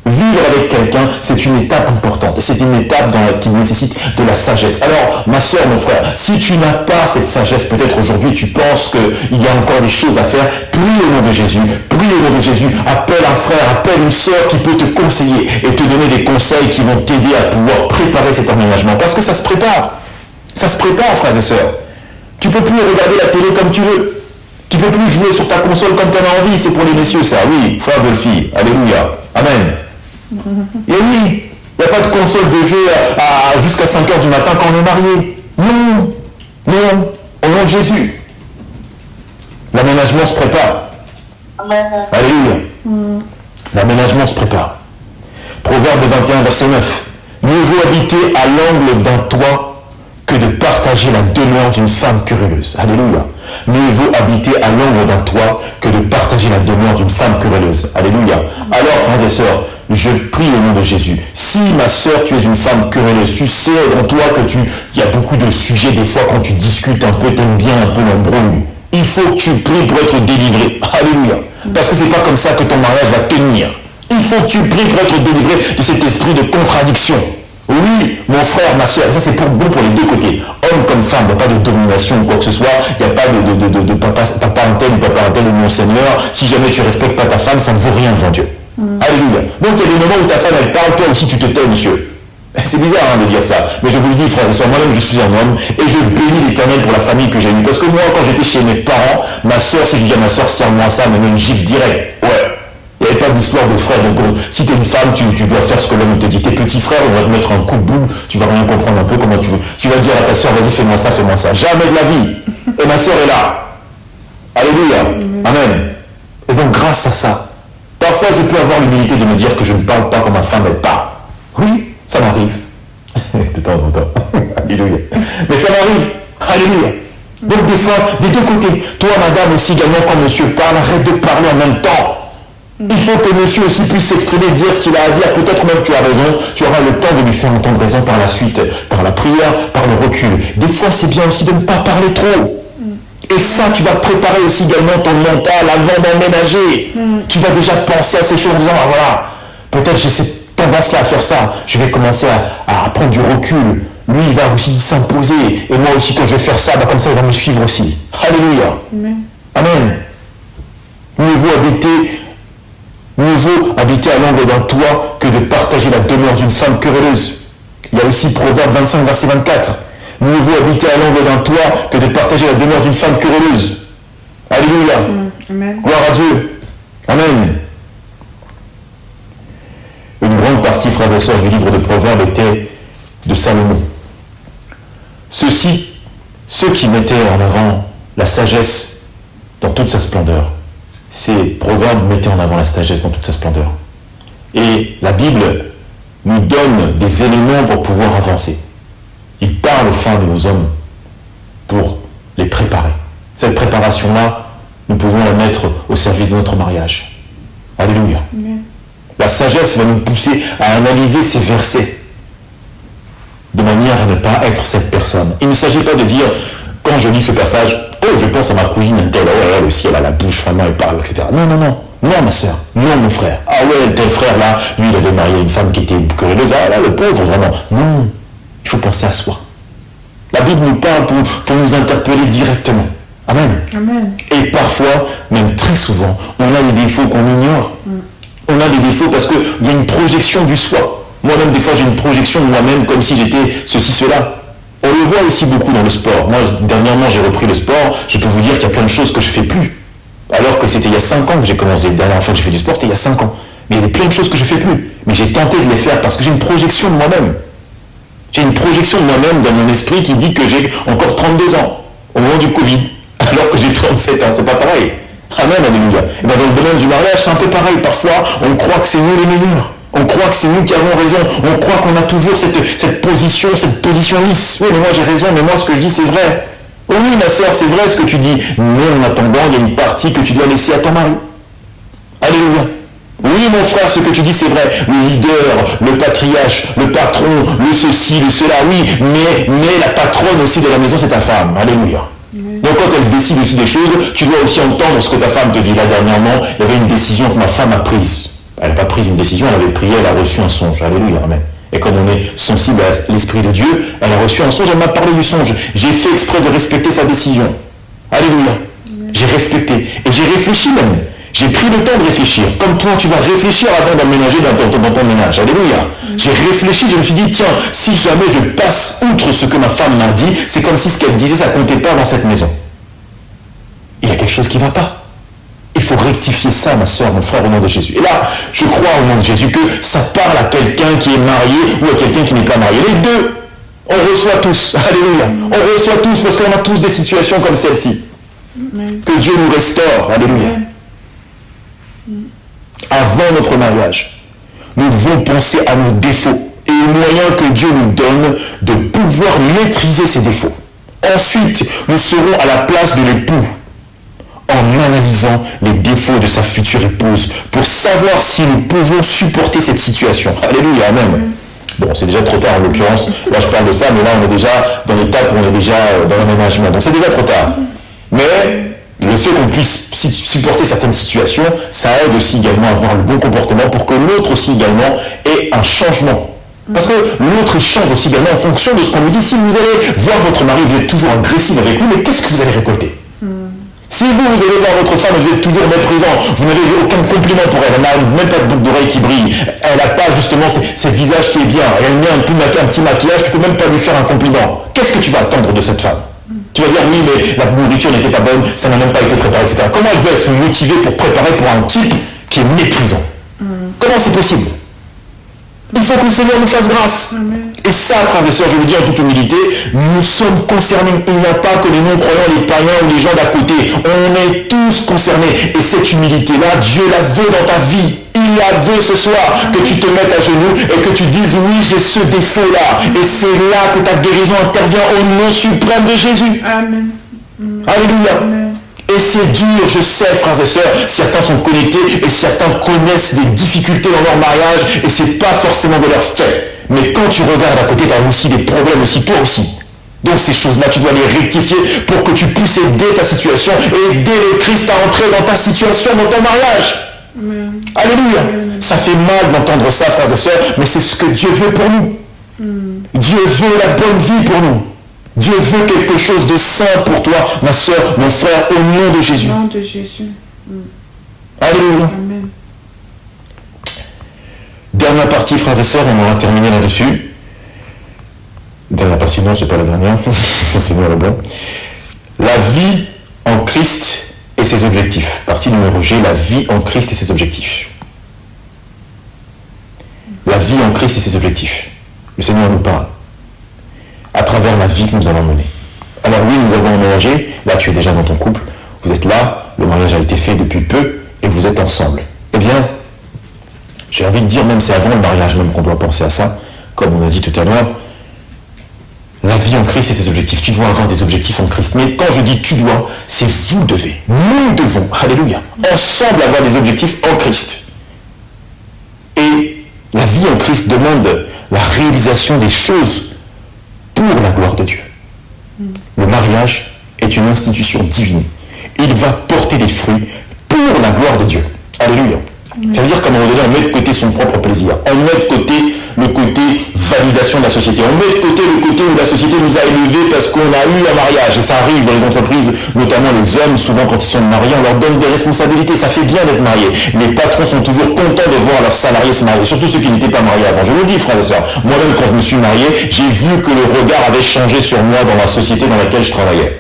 Vivre avec quelqu'un, c'est une étape importante. C'est une étape qui nécessite de la sagesse. Alors, ma soeur, mon frère, si tu n'as pas cette sagesse, peut-être aujourd'hui tu penses qu'il y a encore des choses à faire, prie au nom de Jésus. Prie au nom de Jésus. Appelle un frère, appelle une soeur qui peut te conseiller et te donner des conseils qui vont t'aider à pouvoir préparer cet emménagement. Parce que ça se prépare. Ça se prépare, frères et sœurs. Tu ne peux plus regarder la télé comme tu veux. Tu ne peux plus jouer sur ta console comme tu en as envie. C'est pour les messieurs, ça. Oui, frère, belle-fille. Alléluia. Amen. Et oui, il n'y a pas de console de jeu jusqu'à 5h du matin quand on est marié. Non, non, au nom de Jésus. L'aménagement se prépare. Alléluia. L'aménagement se prépare. Proverbe 21, verset 9. Mieux vaut habiter à l'angle d'un toit que de partager la demeure d'une femme querelleuse. Alléluia. Mieux vaut habiter à l'angle d'un toit que de partager la demeure d'une femme querelleuse. Alléluia. Alors, frères et sœurs, je prie au nom de Jésus. Si, ma sœur, tu es une femme querelleuse, tu sais en toi que il y a beaucoup de sujets, des fois, quand tu discutes un peu, t'aimes bien un peu l'embrouille. Il faut que tu pries pour être délivré. Alléluia. Parce que c'est pas comme ça que ton mariage va tenir. Il faut que tu pries pour être délivré de cet esprit de contradiction. Oui, mon frère, ma soeur, ça c'est bon pour les deux côtés. Homme comme femme, il n'y a pas de domination ou quoi que ce soit, il n'y a pas de papa un tel ou papa un tel ou mon Seigneur. Si jamais tu ne respectes pas ta femme, ça ne vaut rien devant Dieu. Alléluia. Donc il y a des moments où ta femme elle parle, toi aussi tu te tais, monsieur. C'est bizarre de dire ça, mais je vous le dis, frères et sœurs, moi-même je suis un homme et je bénis l'Éternel pour la famille que j'ai eue. Parce que moi, quand j'étais chez mes parents, ma soeur, si je dis à ma soeur, serre-moi ça, elle me met une gifle directe. Ouais. Il n'y avait pas d'histoire de frère, de gros. Si tu es une femme, tu dois faire ce que l'homme te dit. Tes petits frères, on va te mettre un coup de boule, tu vas rien comprendre un peu comment tu veux. Tu vas dire à ta soeur, vas-y, fais-moi ça, fais-moi ça. Jamais de la vie. Et ma soeur est là. Alléluia. Amen. Et donc, grâce à ça, parfois je peux avoir l'humilité de me dire que je ne parle pas comme ma femme elle parle. Oui, ça m'arrive. De temps en temps. Alléluia. Mais ça m'arrive. Alléluia. Donc des fois, des deux côtés, toi madame aussi également quand monsieur parle, arrête de parler en même temps. Il faut que monsieur aussi puisse s'exprimer, dire ce qu'il a à dire. Peut-être même tu as raison, tu auras le temps de lui faire entendre raison par la suite, par la prière, par le recul. Des fois c'est bien aussi de ne pas parler trop. Et ça, tu vas préparer aussi également ton mental avant d'emménager. Tu vas déjà penser à ces choses en disant, ah, voilà, peut-être j'ai cette tendance-là à faire ça. Je vais commencer à prendre du recul. Lui, il va aussi s'imposer. Et moi aussi, quand je vais faire ça, comme ça, il va me suivre aussi. Alléluia. Amen. Mieux vaut habiter à l'angle d'un toit que de partager la demeure d'une femme querelleuse. Il y a aussi Proverbe 25, verset 24. Mieux vaut habiter à l'angle d'un toit que de partager la demeure d'une femme querelleuse. Alléluia. Amen. Gloire à Dieu. Amen. Une grande partie, frères et sœurs, du livre de Proverbes était de Salomon. Ceux qui mettaient en avant la sagesse dans toute sa splendeur, ces proverbes mettaient en avant la sagesse dans toute sa splendeur. Et la Bible nous donne des éléments pour pouvoir avancer. il parle aux femmes et aux hommes pour les préparer. Cette préparation-là, nous pouvons la mettre au service de notre mariage. Alléluia. Amen. La sagesse va nous pousser à analyser ces versets de manière à ne pas être cette personne. Il ne s'agit pas de dire, quand je lis ce passage, oh, je pense à ma cousine telle, oh, elle aussi, elle a la bouche, vraiment, elle parle, etc. Non, non, non. Non, ma soeur. Non, mon frère. Ah ouais, tel frère là, lui, il avait marié une femme qui était querelleuse. Ah là, le pauvre, vraiment. Non. Il faut penser à soi. La Bible nous parle pour nous interpeller directement. Amen. Amen. Et parfois, même très souvent, on a des défauts qu'on ignore. On a des défauts parce qu'il y a une projection du soi. Moi-même, des fois, j'ai une projection de moi-même comme si j'étais ceci, cela. On le voit aussi beaucoup dans le sport. Moi, dernièrement, j'ai repris le sport. Je peux vous dire qu'il y a plein de choses que je ne fais plus. Alors que c'était il y a 5 ans que j'ai commencé. La dernière fois que j'ai fait du sport, c'était il y a 5 ans. Mais il y a plein de choses que je ne fais plus. Mais j'ai tenté de les faire parce que j'ai une projection de moi-même. J'ai une projection de moi-même dans mon esprit qui dit que j'ai encore 32 ans au moment du Covid, alors que j'ai 37 ans. C'est pas pareil. Amen, alléluia. Et bien dans le domaine du mariage, c'est un peu pareil. Parfois, on croit que c'est nous les meilleurs. On croit que c'est nous qui avons raison. On croit qu'on a toujours cette position lisse. Oui, mais moi j'ai raison, mais moi ce que je dis c'est vrai. Oh oui, ma soeur, c'est vrai ce que tu dis. Mais en attendant, il y a une partie que tu dois laisser à ton mari. Alléluia. Oui, mon frère, ce que tu dis, c'est vrai. Le leader, le patriarche, le patron, le ceci, le cela, oui. Mais la patronne aussi de la maison, c'est ta femme. Alléluia. Donc quand elle décide aussi des choses, tu dois aussi entendre ce que ta femme te dit. Là, dernièrement, il y avait une décision que ma femme a prise. Elle n'a pas pris une décision, elle avait prié, elle a reçu un songe. Alléluia, amen. Et comme on est sensible à l'Esprit de Dieu, elle a reçu un songe, elle m'a parlé du songe. J'ai fait exprès de respecter sa décision. Alléluia. J'ai respecté. Et j'ai réfléchi même. J'ai pris le temps de réfléchir. Comme toi, tu vas réfléchir avant d'emménager dans ton ménage. Alléluia. J'ai réfléchi, je me suis dit, tiens, si jamais je passe outre ce que ma femme m'a dit, c'est comme si ce qu'elle disait, ça ne comptait pas dans cette maison. Il y a quelque chose qui ne va pas. Il faut rectifier ça, ma soeur, mon frère, au nom de Jésus. Et là, je crois au nom de Jésus que ça parle à quelqu'un qui est marié ou à quelqu'un qui n'est pas marié. Les deux, on reçoit tous. Alléluia. On reçoit tous parce qu'on a tous des situations comme celle-ci. Que Dieu nous restaure. Alléluia. Avant notre mariage, nous devons penser à nos défauts et aux moyens que Dieu nous donne de pouvoir maîtriser ces défauts. Ensuite, nous serons à la place de l'époux en analysant les défauts de sa future épouse pour savoir si nous pouvons supporter cette situation. Alléluia, amen. Bon, c'est déjà trop tard en l'occurrence. Là, je parle de ça, mais là, on est déjà dans l'étape où on est déjà dans l'aménagement. Donc, c'est déjà trop tard. Mais le fait qu'on puisse supporter certaines situations, ça aide aussi également à avoir le bon comportement pour que l'autre aussi également ait un changement. Parce que l'autre, il change aussi également en fonction de ce qu'on lui dit. Si vous allez voir votre mari, vous êtes toujours agressif avec lui, mais qu'est-ce que vous allez récolter? Si vous allez voir votre femme, vous êtes toujours méprisant, vous n'avez aucun compliment pour elle, elle n'a même pas de boucle d'oreille qui brille, elle n'a pas justement ce visage qui est bien, elle met un petit maquillage, tu ne peux même pas lui faire un compliment. Qu'est-ce que tu vas attendre de cette femme? Tu vas dire oui, mais la nourriture n'était pas bonne, ça n'a même pas été préparé, etc. Comment elle va se motiver pour préparer pour un type qui est méprisant? Comment c'est possible? Il faut que le Seigneur nous fasse grâce. Et ça, frères et sœurs, je vous dis en toute humilité, nous sommes concernés. Il n'y a pas que les non-croyants, les païens ou les gens d'à côté. On est tous concernés. Et cette humilité-là, Dieu la veut dans ta vie. Il la veut ce soir, que tu te mettes à genoux et que tu dises oui, j'ai ce défaut-là. Et c'est là que ta guérison intervient au nom suprême de Jésus. Amen. Alléluia. Amen. Et c'est dur, je sais, frères et sœurs, certains sont connectés et certains connaissent des difficultés dans leur mariage et c'est pas forcément de leur fait. Mais quand tu regardes à côté, tu as aussi des problèmes aussi, toi aussi. Donc ces choses-là, tu dois les rectifier pour que tu puisses aider ta situation et aider le Christ à entrer dans ta situation, dans ton mariage. Amen. Alléluia. Amen. Ça fait mal d'entendre ça, frères et sœurs, mais c'est ce que Dieu veut pour nous. Dieu veut la bonne vie pour nous. Dieu veut quelque chose de sain pour toi, ma soeur, mon frère, au nom de Jésus. Au nom de Jésus. Alléluia. Amen. Dernière partie, frères et sœurs, on aura terminé là-dessus. Dernière partie, non, c'est pas la dernière. Le Seigneur est bon. La vie en Christ et ses objectifs. Partie numéro G, la vie en Christ et ses objectifs. La vie en Christ et ses objectifs. Le Seigneur nous parle à travers la vie que nous allons mener. Alors oui, nous avons emménagé, là tu es déjà dans ton couple, vous êtes là, le mariage a été fait depuis peu, et vous êtes ensemble. Eh bien, j'ai envie de dire, même c'est avant le mariage même qu'on doit penser à ça, comme on a dit tout à l'heure, la vie en Christ et ses objectifs. Tu dois avoir des objectifs en Christ. Mais quand je dis tu dois, c'est vous devez. Nous devons, alléluia, ensemble avoir des objectifs en Christ. Et la vie en Christ demande la réalisation des choses pour la gloire de Dieu. Le mariage est une institution divine. Il va porter des fruits pour la gloire de Dieu. Alléluia. Ça veut dire qu'à un moment donné, on met de côté son propre plaisir. On met de côté le côté validation de la société. On met de côté le côté où la société nous a élevés parce qu'on a eu un mariage. Et ça arrive dans les entreprises, notamment les hommes, souvent quand ils sont mariés, on leur donne des responsabilités. Ça fait bien d'être marié. Les patrons sont toujours contents de voir leurs salariés se marier, surtout ceux qui n'étaient pas mariés avant. Je vous le dis, frères et sœurs. Moi-même, quand je me suis marié, j'ai vu que le regard avait changé sur moi dans la société dans laquelle je travaillais.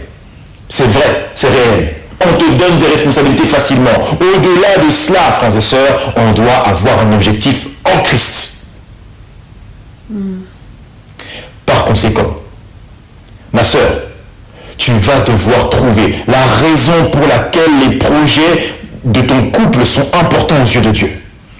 C'est vrai, c'est réel. On te donne des responsabilités facilement. Au-delà de cela, frères et sœurs, on doit avoir un objectif en Christ. Par conséquent, ma sœur, tu vas devoir trouver la raison pour laquelle les projets de ton couple sont importants aux yeux de Dieu.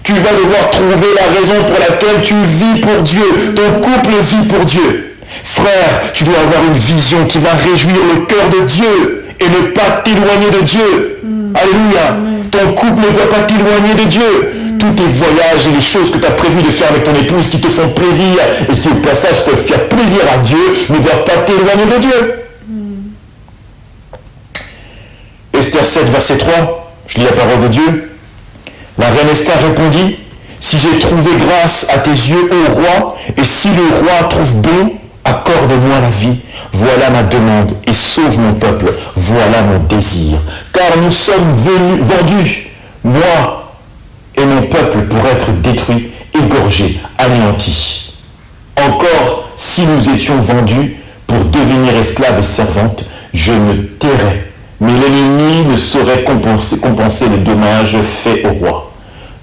Tu vas devoir trouver la raison pour laquelle tu vis pour Dieu. Ton couple vit pour Dieu. Frère, tu dois avoir une vision qui va réjouir le cœur de Dieu et ne pas t'éloigner de Dieu. Alléluia. Ton couple ne doit pas t'éloigner de Dieu. Tous tes voyages et les choses que tu as prévu de faire avec ton épouse qui te font plaisir et qui au passage peuvent faire plaisir à Dieu ne doivent pas t'éloigner de Dieu. Esther 7, verset 3, je lis la parole de Dieu. La reine Esther répondit, « Si j'ai trouvé grâce à tes yeux, ô roi, et si le roi trouve bon, accorde-moi la vie, voilà ma demande, et sauve mon peuple, voilà mon désir. Car nous sommes vendus, moi et mon peuple, pour être détruits, égorgés, anéantis. Encore, si nous étions vendus pour devenir esclaves et servantes, je me tairais. Mais l'ennemi ne saurait compenser les dommages faits au roi.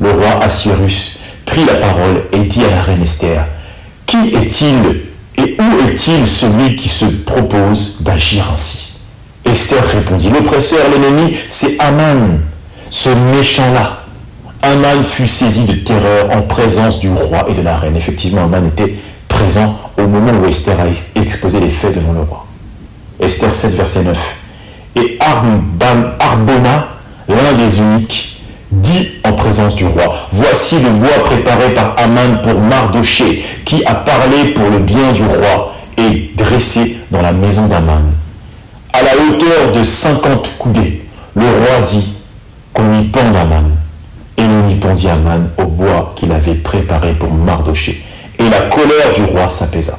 Le roi Assuérus prit la parole et dit à la reine Esther, « Qui est-il et où est-il celui qui se propose d'agir ainsi ?» Esther répondit, « L'oppresseur, l'ennemi, c'est Aman, ce méchant-là. » Aman fut saisi de terreur en présence du roi et de la reine. Effectivement, Aman était présent au moment où Esther a exposé les faits devant le roi. Esther 7, verset 9. Et Arbona, l'un des eunuques, dit en présence du roi, « Voici le bois préparé par Aman pour Mardoché, qui a parlé pour le bien du roi et dressé dans la maison d'Aman. À la hauteur de 50 coudées, le roi dit qu'on y pende Aman. Et l'on y pendit Aman au bois qu'il avait préparé pour Mardoché. Et la colère du roi s'apaisa.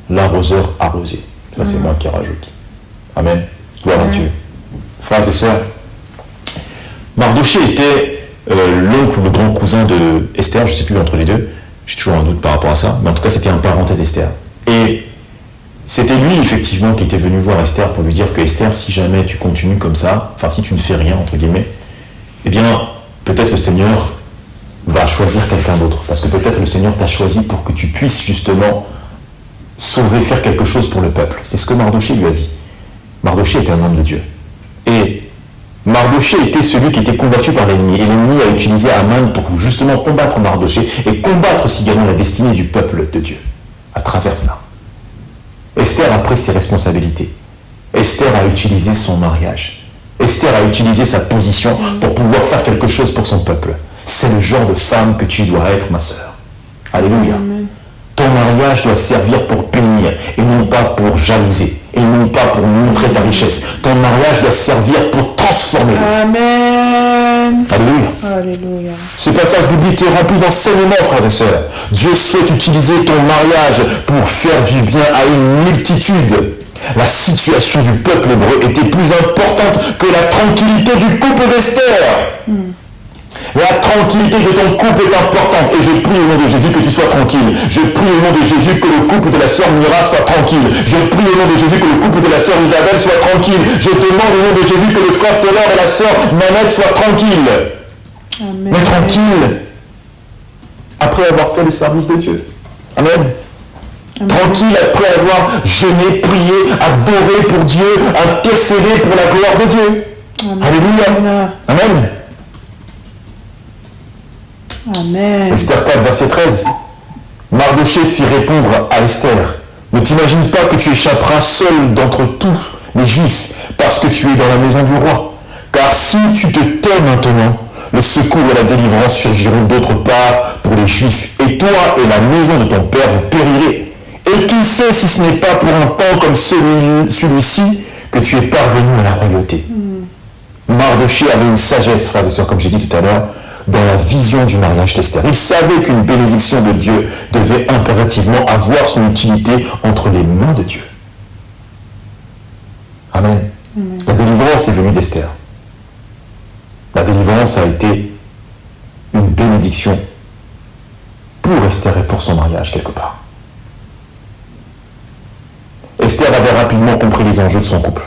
L'arroseur arrosé. » Ça, c'est moi qui rajoute. Amen. Gloire à Dieu. Frères et sœurs, Mardoché était l'oncle ou le grand cousin de Esther, je ne sais plus entre les deux, j'ai toujours un doute par rapport à ça, mais en tout cas c'était un parenté d'Esther. Et c'était lui effectivement qui était venu voir Esther pour lui dire que Esther, si jamais tu continues comme ça, enfin si tu ne fais rien entre guillemets, eh bien peut-être le Seigneur va choisir quelqu'un d'autre, parce que peut-être le Seigneur t'a choisi pour que tu puisses justement sauver, faire quelque chose pour le peuple. C'est ce que Mardoché lui a dit. Mardoché était un homme de Dieu. Et Mardoché était celui qui était combattu par l'ennemi. Et l'ennemi a utilisé Aman pour justement combattre Mardoché et combattre aussi également la destinée du peuple de Dieu à travers cela. Esther a pris ses responsabilités. Esther a utilisé son mariage. Esther a utilisé sa position pour pouvoir faire quelque chose pour son peuple. C'est le genre de femme que tu dois être, ma sœur. Alléluia. Amen. Ton mariage doit servir pour bénir et non pas pour jalouser et non pas pour montrer ta richesse. Ton mariage doit servir pour transformer. Amen. Alléluia. Alléluia. Ce passage biblique est rempli d'enseignements, frères et sœurs. Dieu souhaite utiliser ton mariage pour faire du bien à une multitude. La situation du peuple hébreu était plus importante que la tranquillité du couple d'Esther. La tranquillité de ton couple est importante et je prie au nom de Jésus que tu sois tranquille. Je prie au nom de Jésus que le couple de la sœur Mira soit tranquille. Je prie au nom de Jésus que le couple de la sœur Isabelle soit tranquille. Je demande au nom de Jésus que le frère Taylor et la sœur Nanette soient tranquilles. Amen. Mais tranquille après avoir fait le service de Dieu. Amen. Amen. Tranquille après avoir jeûné, prié, adoré pour Dieu, intercédé pour la gloire de Dieu. Amen. Alléluia. Amen. Amen. Esther 4, verset 13. Mardoché fit répondre à Esther, « Ne t'imagine pas que tu échapperas seul d'entre tous les Juifs, parce que tu es dans la maison du roi. Car si tu te tais maintenant, le secours et la délivrance surgiront d'autre part pour les Juifs, et toi et la maison de ton père vous périrez. Et qui sait si ce n'est pas pour un temps comme celui-ci que tu es parvenu à la royauté. Mardochée avait une sagesse, frères et sœurs, comme j'ai dit tout à l'heure, dans la vision du mariage d'Esther. Il savait qu'une bénédiction de Dieu devait impérativement avoir son utilité entre les mains de Dieu. Amen. La délivrance est venue d'Esther. La délivrance a été une bénédiction pour Esther et pour son mariage quelque part. Esther avait rapidement compris les enjeux de son couple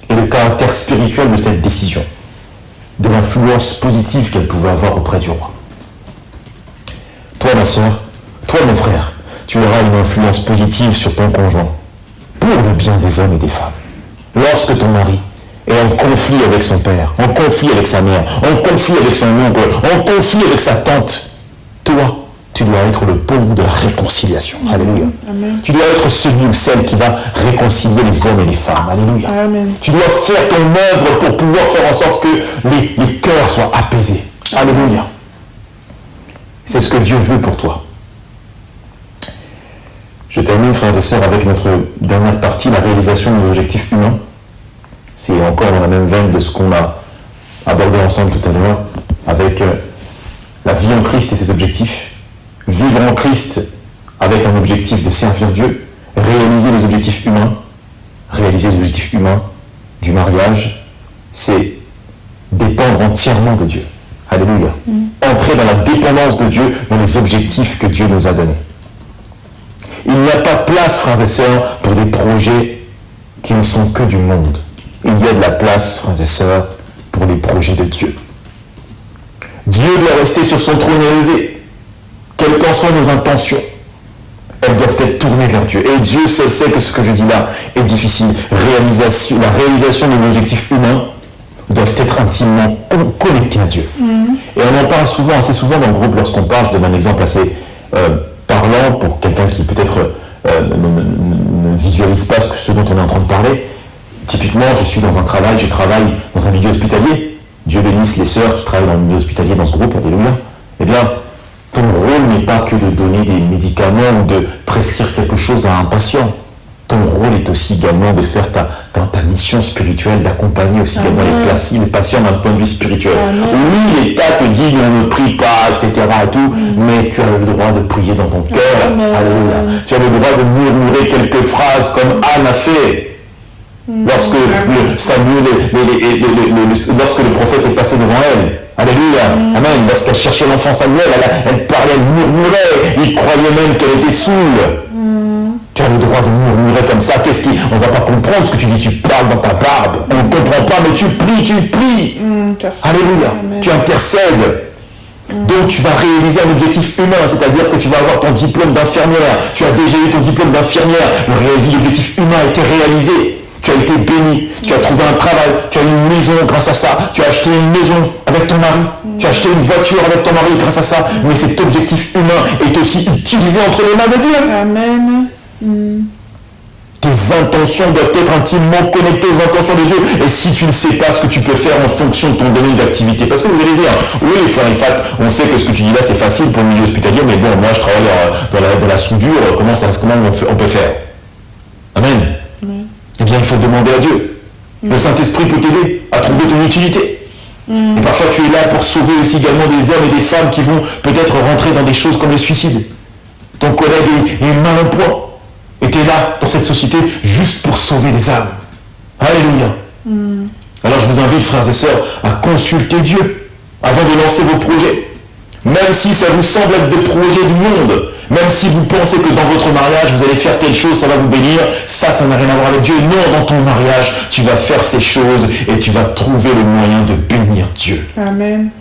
et le caractère spirituel de cette décision, de l'influence positive qu'elle pouvait avoir auprès du roi. Toi, ma soeur, toi, mon frère, tu auras une influence positive sur ton conjoint pour le bien des hommes et des femmes. Lorsque ton mari est en conflit avec son père, en conflit avec sa mère, en conflit avec son oncle, en conflit avec sa tante, toi, tu dois être le pont de la réconciliation. Alléluia. Amen. Tu dois être celui ou celle qui va réconcilier les hommes et les femmes. Alléluia. Amen. Tu dois faire ton œuvre pour pouvoir faire en sorte que les cœurs soient apaisés. Alléluia. C'est ce que Dieu veut pour toi. Je termine, frères et sœurs, avec notre dernière partie, la réalisation de nos objectifs humains. C'est encore dans la même veine de ce qu'on a abordé ensemble tout à l'heure, avec la vie en Christ et ses objectifs. Vivre en Christ avec un objectif de servir Dieu, réaliser les objectifs humains du mariage, c'est dépendre entièrement de Dieu. Alléluia. Entrer dans la dépendance de Dieu, dans les objectifs que Dieu nous a donnés. Il n'y a pas de place, frères et sœurs, pour des projets qui ne sont que du monde. Il y a de la place, frères et sœurs, pour les projets de Dieu. Dieu doit rester sur son trône élevé. Quelles qu'en soient nos intentions, elles doivent être tournées vers Dieu. Et Dieu seul sait que ce que je dis là est difficile. La réalisation de nos objectifs humains doivent être intimement connectés à Dieu. Et on en parle souvent, assez souvent dans le groupe lorsqu'on parle. Je donne un exemple assez parlant pour quelqu'un qui peut-être ne visualise pas ce dont on est en train de parler. Typiquement, je travaille dans un milieu hospitalier. Dieu bénisse les sœurs qui travaillent dans le milieu hospitalier dans ce groupe, alléluia. Eh bien, ton rôle n'est pas que de donner des médicaments ou de prescrire quelque chose à un patient. Ton rôle est aussi également de faire ta mission spirituelle, d'accompagner aussi également les patients d'un point de vue spirituel. Oui, l'État te dit on ne prie pas, etc. et tout, mais tu as le droit de prier dans ton cœur. Alléluia. Tu as le droit de murmurer quelques phrases comme Anne a fait. Lorsque lorsque le prophète est passé devant elle. Alléluia. Amen. Lorsqu'elle cherchait l'enfant Samuel, elle parlait, elle murmurait. Il croyait même qu'elle était saoule. Tu as le droit de murmurer comme ça. On ne va pas comprendre ce que tu dis. Tu parles dans ta barbe. On ne comprend pas, mais tu pries. Alléluia. Tu intercèdes. Donc tu vas réaliser un objectif humain, c'est-à-dire que tu vas avoir ton diplôme d'infirmière. Tu as déjà eu ton diplôme d'infirmière. L'objectif humain a été réalisé. Tu as été béni, tu as trouvé un travail, tu as une maison grâce à ça, tu as acheté une maison avec ton mari, tu as acheté une voiture avec ton mari grâce à ça, mais cet objectif humain est aussi utilisé entre les mains de Dieu. Amen. Tes intentions doivent être intimement connectées aux intentions de Dieu. Et si tu ne sais pas ce que tu peux faire en fonction de ton domaine d'activité, parce que vous allez dire, oui, on sait que ce que tu dis là c'est facile pour le milieu hospitalier, mais bon, moi je travaille dans la soudure, comment on peut faire? Amen. Eh bien, il faut demander à Dieu. Le Saint-Esprit peut t'aider à trouver ton utilité. Et parfois, tu es là pour sauver aussi également des hommes et des femmes qui vont peut-être rentrer dans des choses comme le suicide. Ton collègue est mal en point. Et tu es là, dans cette société, juste pour sauver des âmes. Alléluia. Alors, je vous invite, frères et sœurs, à consulter Dieu avant de lancer vos projets. Même si ça vous semble être des projets du monde, même si vous pensez que dans votre mariage, vous allez faire telle chose, ça va vous bénir, ça n'a rien à voir avec Dieu. Non, dans ton mariage, tu vas faire ces choses et tu vas trouver le moyen de bénir Dieu. Amen.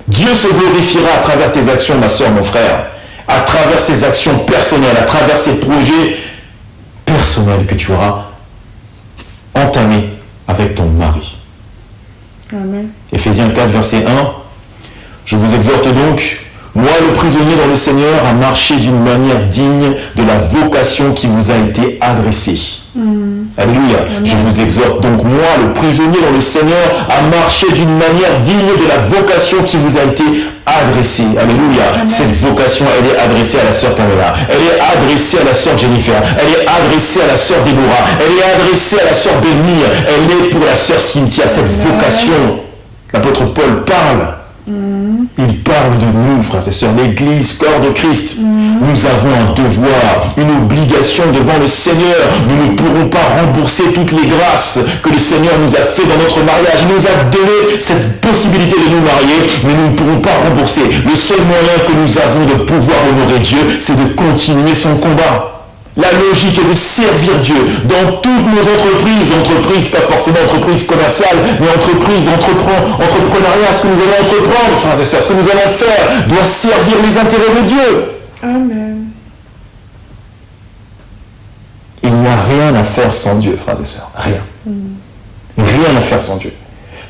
Dieu se glorifiera à travers tes actions, ma soeur, mon frère, à travers ces actions personnelles, à travers ces projets personnels que tu auras entamés avec ton mari. Amen. Éphésiens 4, verset 1. Je vous exhorte donc, Moi, le prisonnier dans le Seigneur, a marché d'une manière digne de la vocation qui vous a été adressée. Alléluia. Je vous exhorte donc, moi, le prisonnier dans le Seigneur, à marcher d'une manière digne de la vocation qui vous a été adressée. Alléluia. Cette vocation, elle est adressée à la sœur Pamela. Elle est adressée à la sœur Jennifer. Elle est adressée à la sœur Déborah. Elle est adressée à la sœur Bénir. Elle est pour la sœur Cynthia. Cette vocation, l'apôtre Paul parle. Il parle de nous, frères et sœurs, l'Église, corps de Christ. Nous avons un devoir, une obligation devant le Seigneur. Nous ne pourrons pas rembourser toutes les grâces que le Seigneur nous a fait dans notre mariage. Il nous a donné cette possibilité de nous marier, mais nous ne pourrons pas rembourser. Le seul moyen que nous avons de pouvoir honorer Dieu, c'est de continuer son combat. La logique est de servir Dieu dans toutes nos entreprises, pas forcément entreprises commerciales, mais entrepreneuriat, ce que nous allons entreprendre, frères et sœurs, ce que nous allons faire doit servir les intérêts de Dieu. Amen. Il n'y a rien à faire sans Dieu, frères et sœurs, rien. Rien à faire sans Dieu.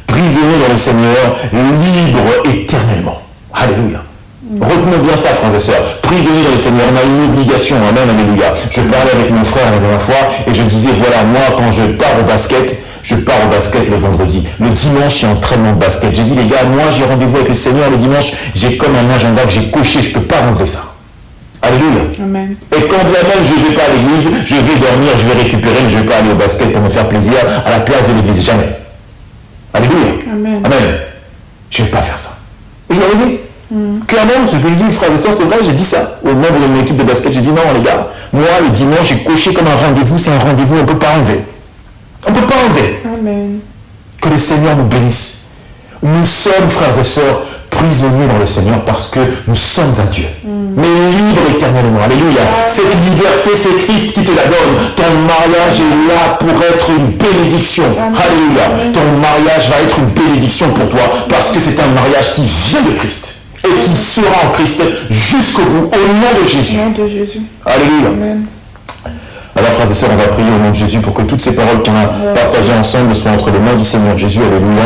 Prisonnier dans le Seigneur, libre éternellement. Alléluia. Retenons bien ça, frères et sœurs. Prisonnier dans le Seigneur, on a une obligation. Amen, alléluia. Je parlais avec mon frère la dernière fois et je disais, voilà, moi, quand je pars au basket le vendredi. Le dimanche, il y a entraînement de basket. J'ai dit, les gars, moi, j'ai rendez-vous avec le Seigneur le dimanche. J'ai comme un agenda que j'ai coché. Je ne peux pas enlever ça. Alléluia. Amen. Et quand bien même je ne vais pas à l'église, je vais dormir, je vais récupérer, mais je ne vais pas aller au basket pour me faire plaisir à la place de l'église. Jamais. Alléluia. Amen. Amen. Je ne vais pas faire ça. Et je leur ai dit. Clairement, ce que je dis, frères et sœurs, c'est vrai, j'ai dit ça aux membres de mon équipe de basket. J'ai dit non, les gars, moi, le dimanche, j'ai coché comme un rendez-vous. C'est un rendez-vous, on ne peut pas enlever. On ne peut pas enlever. Amen. Que le Seigneur nous bénisse. Nous sommes, frères et sœurs, prisonniers dans le Seigneur parce que nous sommes à Dieu. Mais libres éternellement. Alléluia. Cette liberté, c'est Christ qui te la donne. Ton mariage est là pour être une bénédiction. Alléluia. Ton mariage va être une bénédiction pour toi parce que c'est un mariage qui vient de Christ et qui sera en Christ jusqu'au bout, au nom de Jésus. Au nom de Jésus. Alléluia. Amen. Alors, frères et sœurs, on va prier au nom de Jésus pour que toutes ces paroles qu'on a partagées ensemble soient entre les mains du Seigneur Jésus. Alléluia.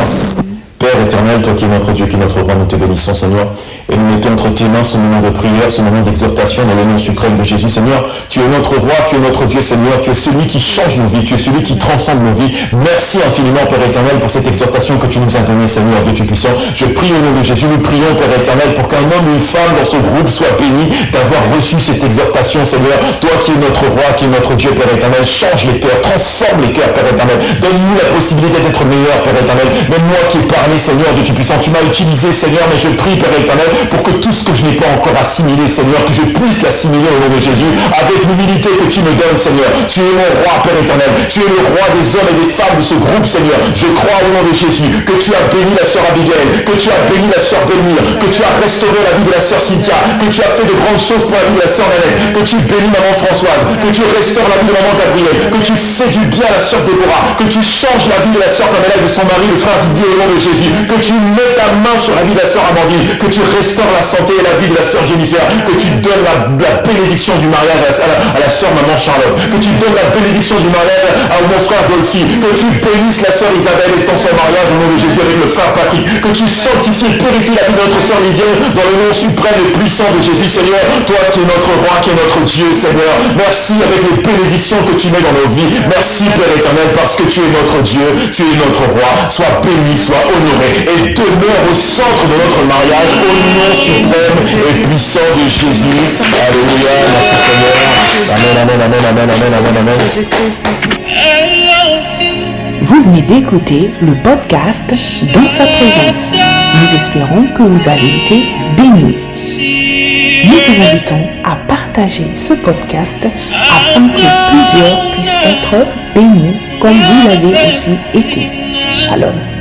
Père éternel, toi qui es notre Dieu, qui est notre roi, nous te bénissons, Seigneur. Et nous mettons entre tes mains ce moment de prière, ce moment d'exhortation dans le nom suprême de Jésus, Seigneur. Tu es notre roi, tu es notre Dieu, Seigneur. Tu es celui qui change nos vies, tu es celui qui transcende nos vies. Merci infiniment, Père éternel, pour cette exhortation que tu nous as donnée, Seigneur, Dieu Tout-Puissant. Je prie au nom de Jésus, nous prions, Père éternel, pour qu'un homme ou une femme dans ce groupe soit béni d'avoir reçu cette exhortation, Seigneur. Toi qui es notre roi, qui est notre Dieu, Père éternel, change les cœurs, transforme les cœurs, Père éternel. Donne-nous la possibilité d'être meilleur, Père éternel. Même moi qui ai parlé, Seigneur, Dieu Tout-Puissant, tu m'as utilisé, Seigneur, mais je prie, Père éternel, pour que tout ce que je n'ai pas encore assimilé, Seigneur, que je puisse l'assimiler au nom de Jésus, avec l'humilité que tu me donnes, Seigneur. Tu es mon roi, Père éternel. Tu es le roi des hommes et des femmes de ce groupe, Seigneur. Je crois au nom de Jésus que tu as béni la sœur Abigail, que tu as béni la sœur Bénir, que tu as restauré la vie de la sœur Cynthia, que tu as fait de grandes choses pour la vie de la sœur Nanette, que tu bénis maman Françoise, que tu restaures la vie de maman Gabrielle, que tu fais du bien à la sœur Déborah, que tu changes la vie de la sœur Pamela et de son mari, le frère Didier, au nom de Jésus, que tu mets ta main sur la vie de la sœur Amandine, que tu restaures la santé et la vie de la sœur Jennifer, que tu donnes la bénédiction du mariage à la sœur maman Charlotte, que tu donnes la bénédiction du mariage à mon frère Dolphy, que tu bénisses la sœur Isabelle et dans son mariage au nom de Jésus avec le frère Patrick, que tu sanctifies et purifies la vie de notre sœur Lydienne dans le nom suprême et puissant de Jésus, Seigneur. Toi qui es notre roi, qui est notre Dieu, Seigneur. Merci avec les bénédictions que tu mets dans nos vies. Merci, Père éternel, parce que tu es notre Dieu, tu es notre roi. Sois béni, sois honoré et demeure au centre de notre mariage au nom suprême et puissant de Jésus. Alléluia. Merci, Seigneur. Amen, amen, amen, amen, amen, amen, amen. Vous venez d'écouter le podcast Dans sa présence. Nous espérons que vous avez été bénis. Nous vous invitons à partager ce podcast afin que plusieurs puissent être bénis comme vous l'avez aussi été. Shalom.